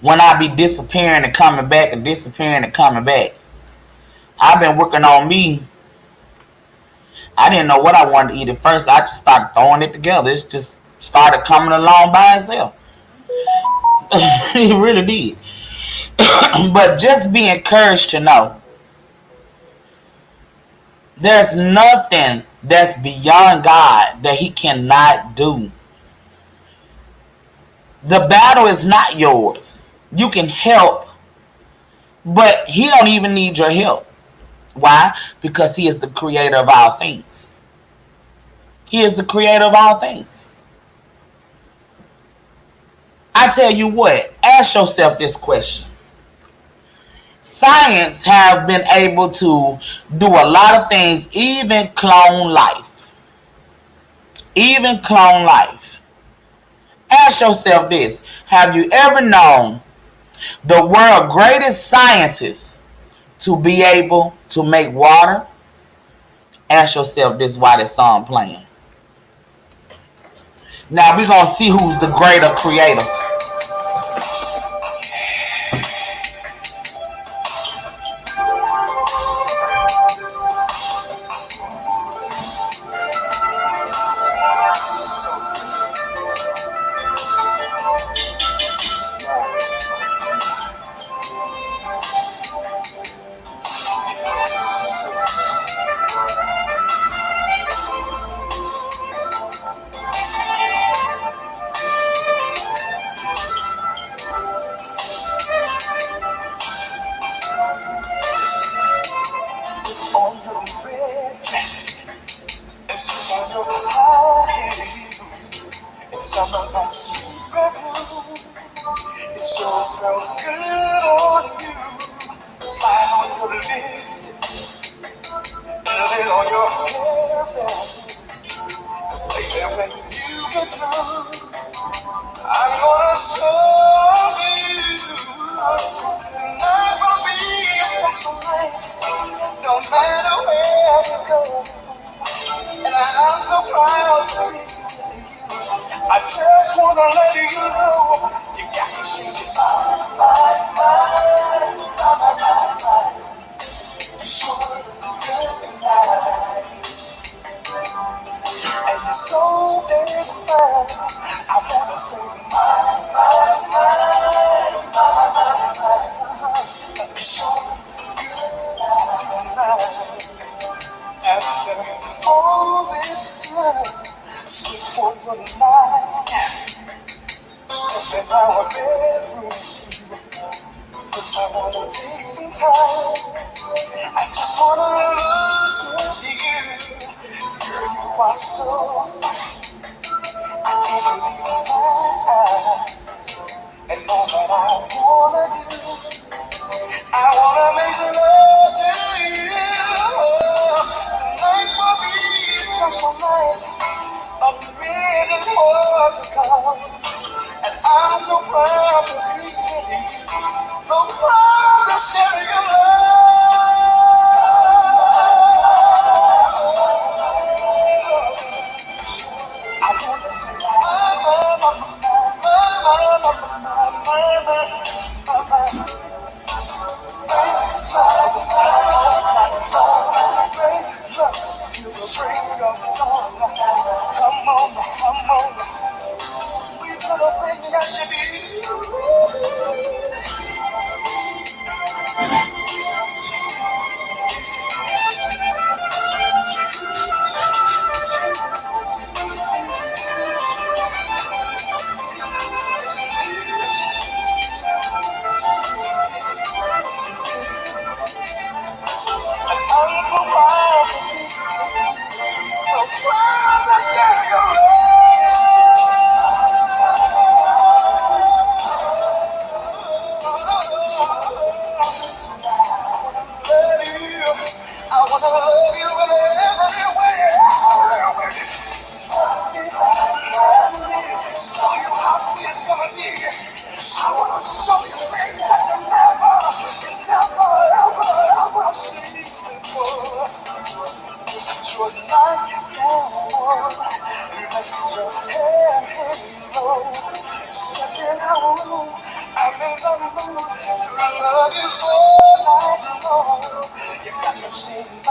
When I be disappearing and coming back and disappearing and coming back. I've been working on me. I didn't know what I wanted to eat at first. I just started throwing it together. It just started coming along by itself. It really did. But just be encouraged to know there's nothing that's beyond God that he cannot do. The battle is not yours. You can help, but he don't even need your help. Why? Because he is the creator of all things. He is the creator of all things. I tell you what, ask yourself this question. Science have been able to do a lot of things, even clone life. Even clone life. Ask yourself this. Have you ever known the world's greatest scientists to be able to make water? Ask yourself this while this song playing. Now we're going to see who's the greater creator. sit on your hair, baby, when you get through, I'm gonna show you. Tonight will be a special night, no matter where you go. And I'm so proud to be with you. I just wanna let you know, you got me shaking my. You sure look good tonight, and you're so damn fine. I wanna say you sure look good tonight. After all this time, sleep over night, step in our bedroom, 'cause I wanna take some time. I just wanna look at you. Girl, you are so fine. I can't believe my eyes. And all that I wanna do, I wanna make love to you. Tonight will be a special night, a minute more to come. And I'm so proud to be with you, so proud to share your love. I wanna say, till the break of dawn. Come on, come on. Sweet little thing I should be. And I'm so proud to be, so proud to share your I wanna love you in every way. Show you how sweet it's gonna be. I wanna show you things that you never, ever seen before. Tonight, let your hair hang low. Step in our room, I'm in the mood to love you all night long. You got me saying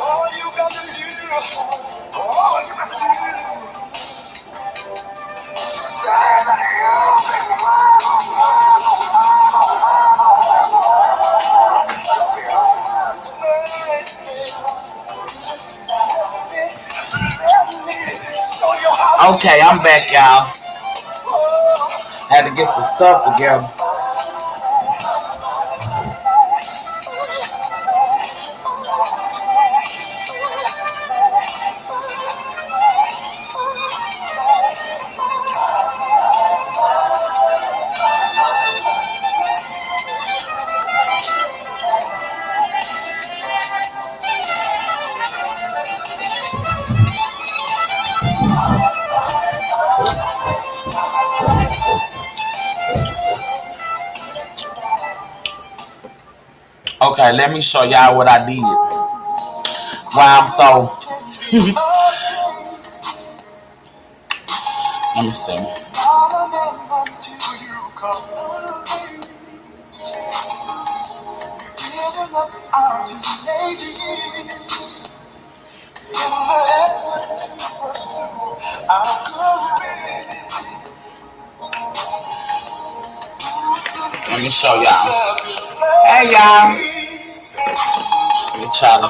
all you got to do, all you got to do, say that you've been Okay, I'm back, y'all. Had to get some stuff together. Okay, let me show y'all what I did. Why I'm so. Let me see. Let me show y'all. Hey, y'all. Let me try to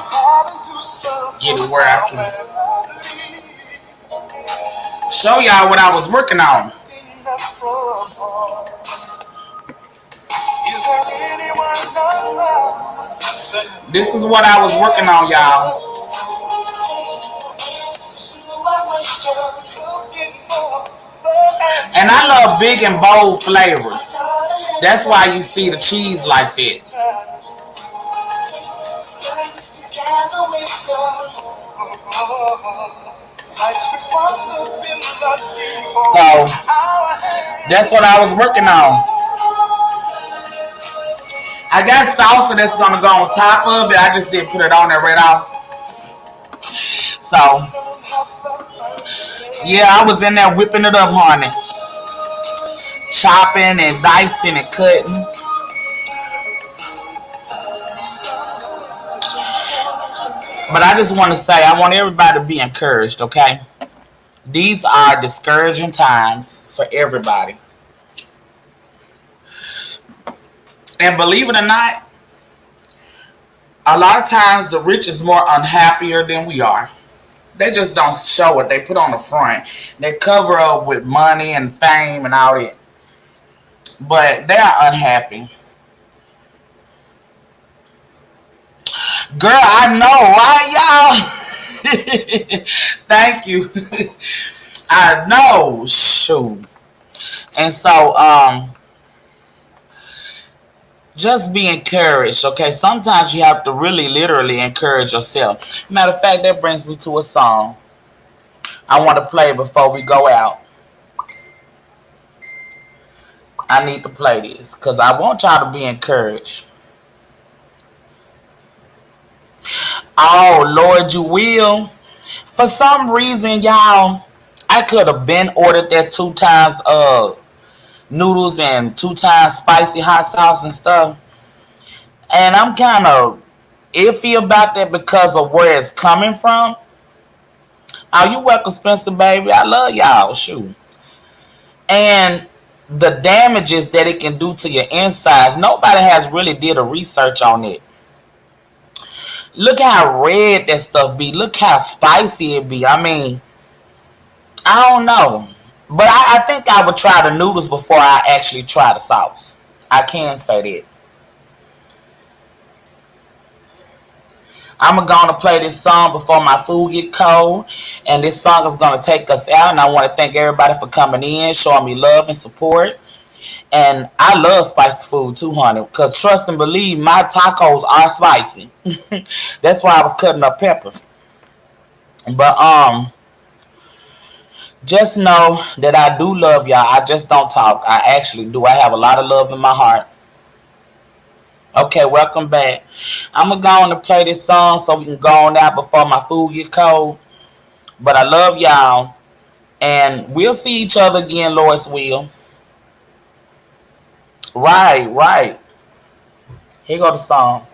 get it where I can show y'all what I was working on. This is what I was working on, y'all. And I love big and bold flavors. That's why you see the cheese like that. So that's what I was working on. I got salsa that's gonna go on top of it. I just didn't put it on there right off. So yeah, I was in there whipping it up, honey. Chopping and dicing and cutting. But I just want to say, I want everybody to be encouraged, okay? These are discouraging times for everybody. And believe it or not, a lot of times the rich is more unhappier than we are. They just don't show it. They put on the front. They cover up with money and fame and all that. But they are unhappy. Girl, I know, right, y'all? Thank you. I know. Shoot. And so, just be encouraged, okay? Sometimes you have to really literally encourage yourself. Matter of fact, that brings me to a song I want to play before we go out. I need to play this because I want y'all to be encouraged. Oh, Lord, you will. For some reason, y'all, I could have been ordered that 2 times noodles and 2 times spicy hot sauce and stuff. And I'm kind of iffy about that because of where it's coming from. Oh, you welcome, Spencer, baby. I love y'all. Shoot. And the damages that it can do to your insides, nobody has really did a research on it. Look how red that stuff be. Look how spicy it be. I mean, I don't know. But I think I would try the noodles before I actually try the sauce. I can say that. I'm going to play this song before my food get cold. And this song is going to take us out. And I want to thank everybody for coming in, showing me love and support. And I love spicy food too, honey. Because trust and believe, my tacos are spicy. That's why I was cutting up peppers. But just know that I do love y'all. I just don't talk. I actually do. I have a lot of love in my heart. Okay, welcome back. I'm going to go on and play this song so we can go on out before my food get cold. But I love y'all. And we'll see each other again, Lord's will. Right. Here go the song.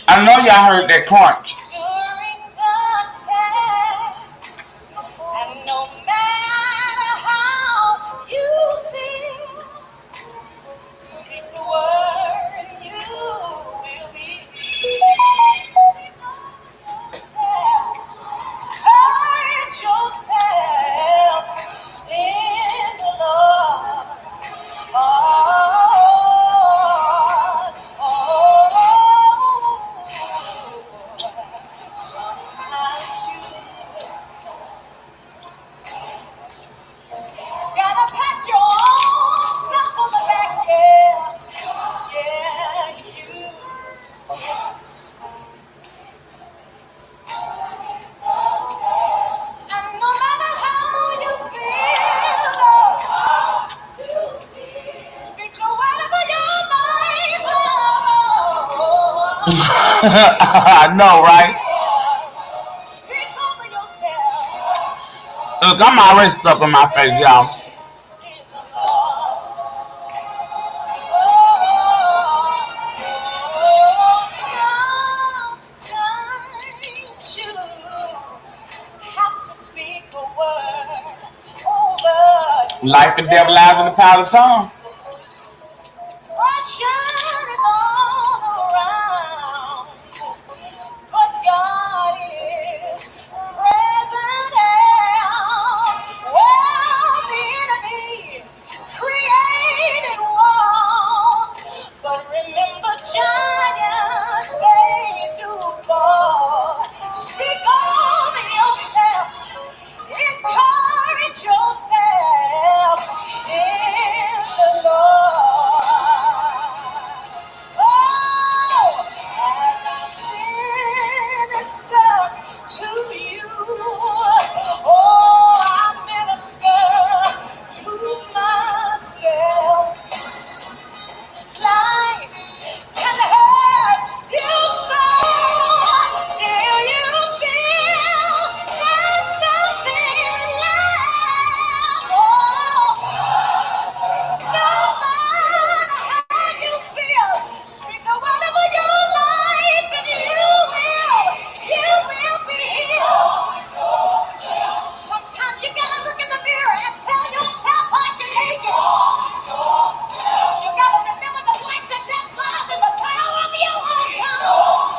I know y'all heard that crunch. During the test, and no matter how you feel, speak the word and you will be free. Encourage yourself in the Lord. Gotta pat your own self on the back, yeah, you. And no matter how you feel, speak the word over your life. I know, right? Speak over yourself. Look, I'm already stuck in my face, y'all. Life and devil lies in the power of the tongue. Pressure is all around, but God is present help. Well, the enemy created walls, but remember, giants they do fall. Speak over yourself, encourage yourself in the Lord. Oh, as I minister to you, oh, I minister to myself. Life can hurt you so till you feel there's nothing left. No matter how you feel, speak the word over your life and you will be healed. Sometimes you gotta look in the mirror and tell yourself I can make it. You gotta remember the life and death lies in the power of your own tongue.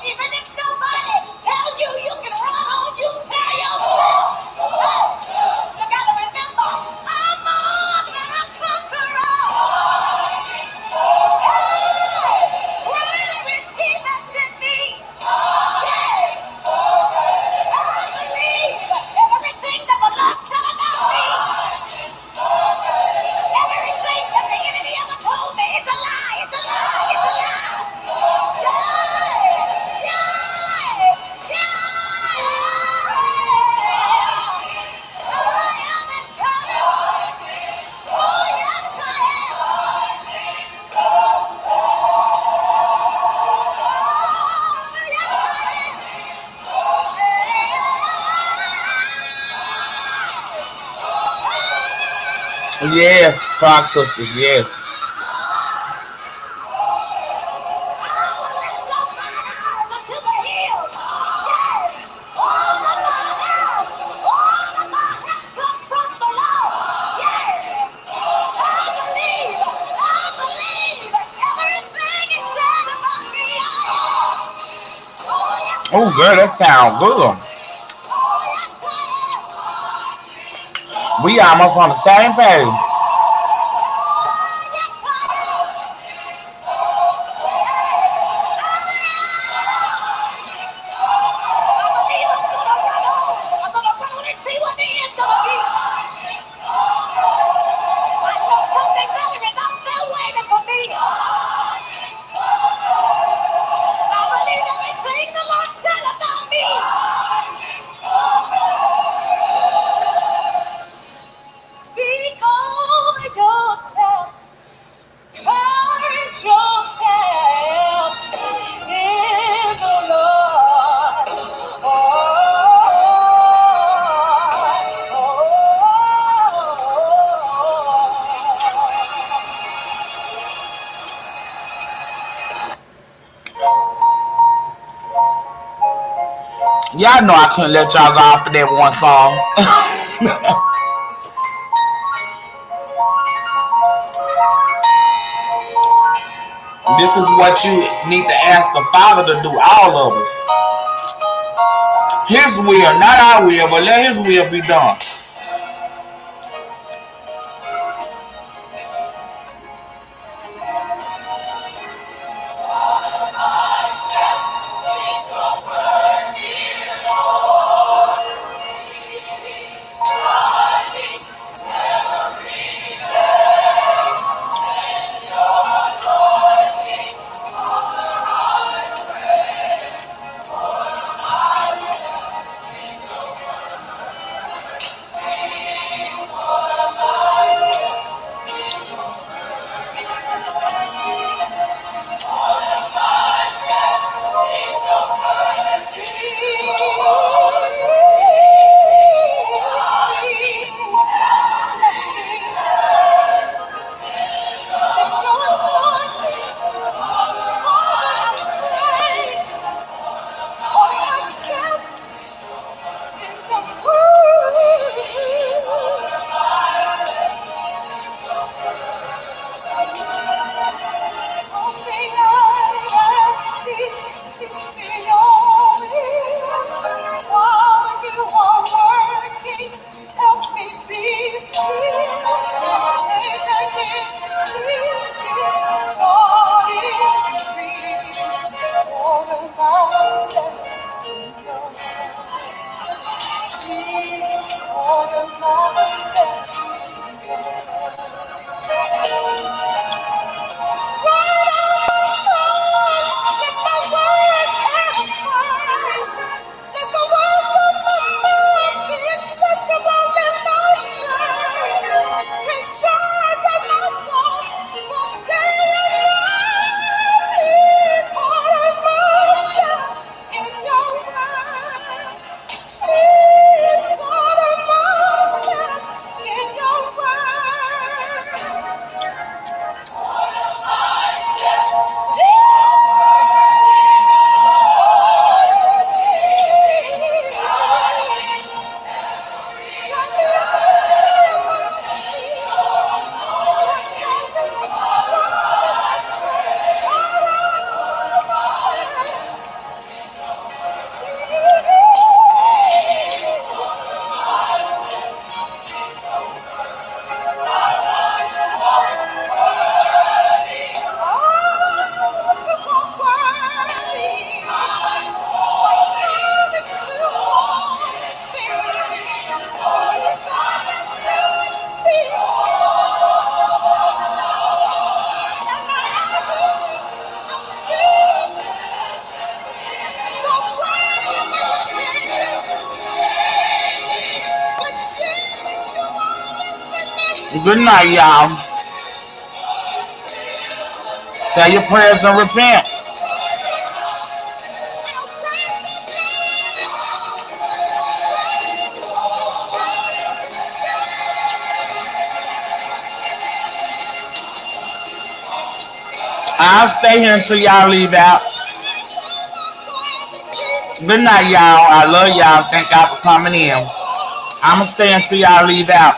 Even if nobody tells you you can run on, you tell yourself. Hey, you gotta remember, I'm more than a conqueror. Hey, greater is he that's in me. Yeah. I believe everything that the Lord said about me. Everything that the enemy ever told me, it's a lie, it's a lie, it's a lie. Yeah, yeah, yeah. I am encouraged. Oh, yes, I am. Oh, yes, Yes, Clark sisters, yes. Oh, girl, that sounds good. We almost on the same page. See what the end's gonna be. I know something better is out there waiting for me. I believe everything the Lord said about me. Speak over yourself. Courage yourself in the Lord. Y'all know I couldn't let y'all go off of that one song. This is what you need to ask the Father to do, all of us. His will, not our will, but let His will be done. my steps. Take charge of my thoughts, both day and night. Please order my steps in your word. Please order my steps in your Good night, y'all. Say your prayers and repent. I'll stay here until y'all leave out. Good night, y'all. I love y'all. Thank y'all for coming in. I'ma stay until y'all leave out.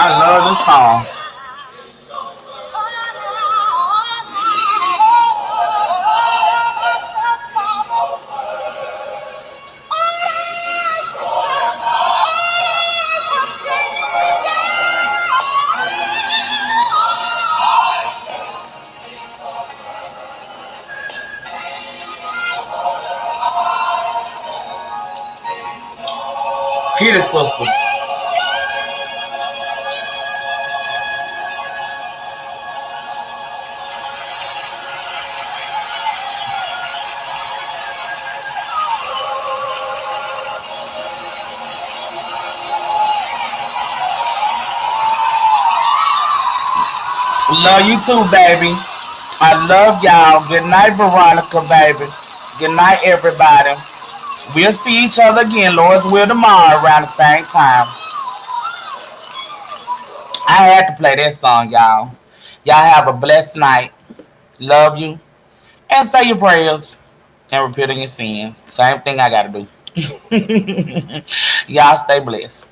I love this song. Hit it, sister. Love you too, baby. I love y'all. Good night, Veronica, baby. Good night, everybody. We'll see each other again, Lord's will, tomorrow around the same time. I had to play that song, y'all. Y'all have a blessed night. Love you. And say your prayers. And repent of your sins. Same thing I got to do. Y'all stay blessed.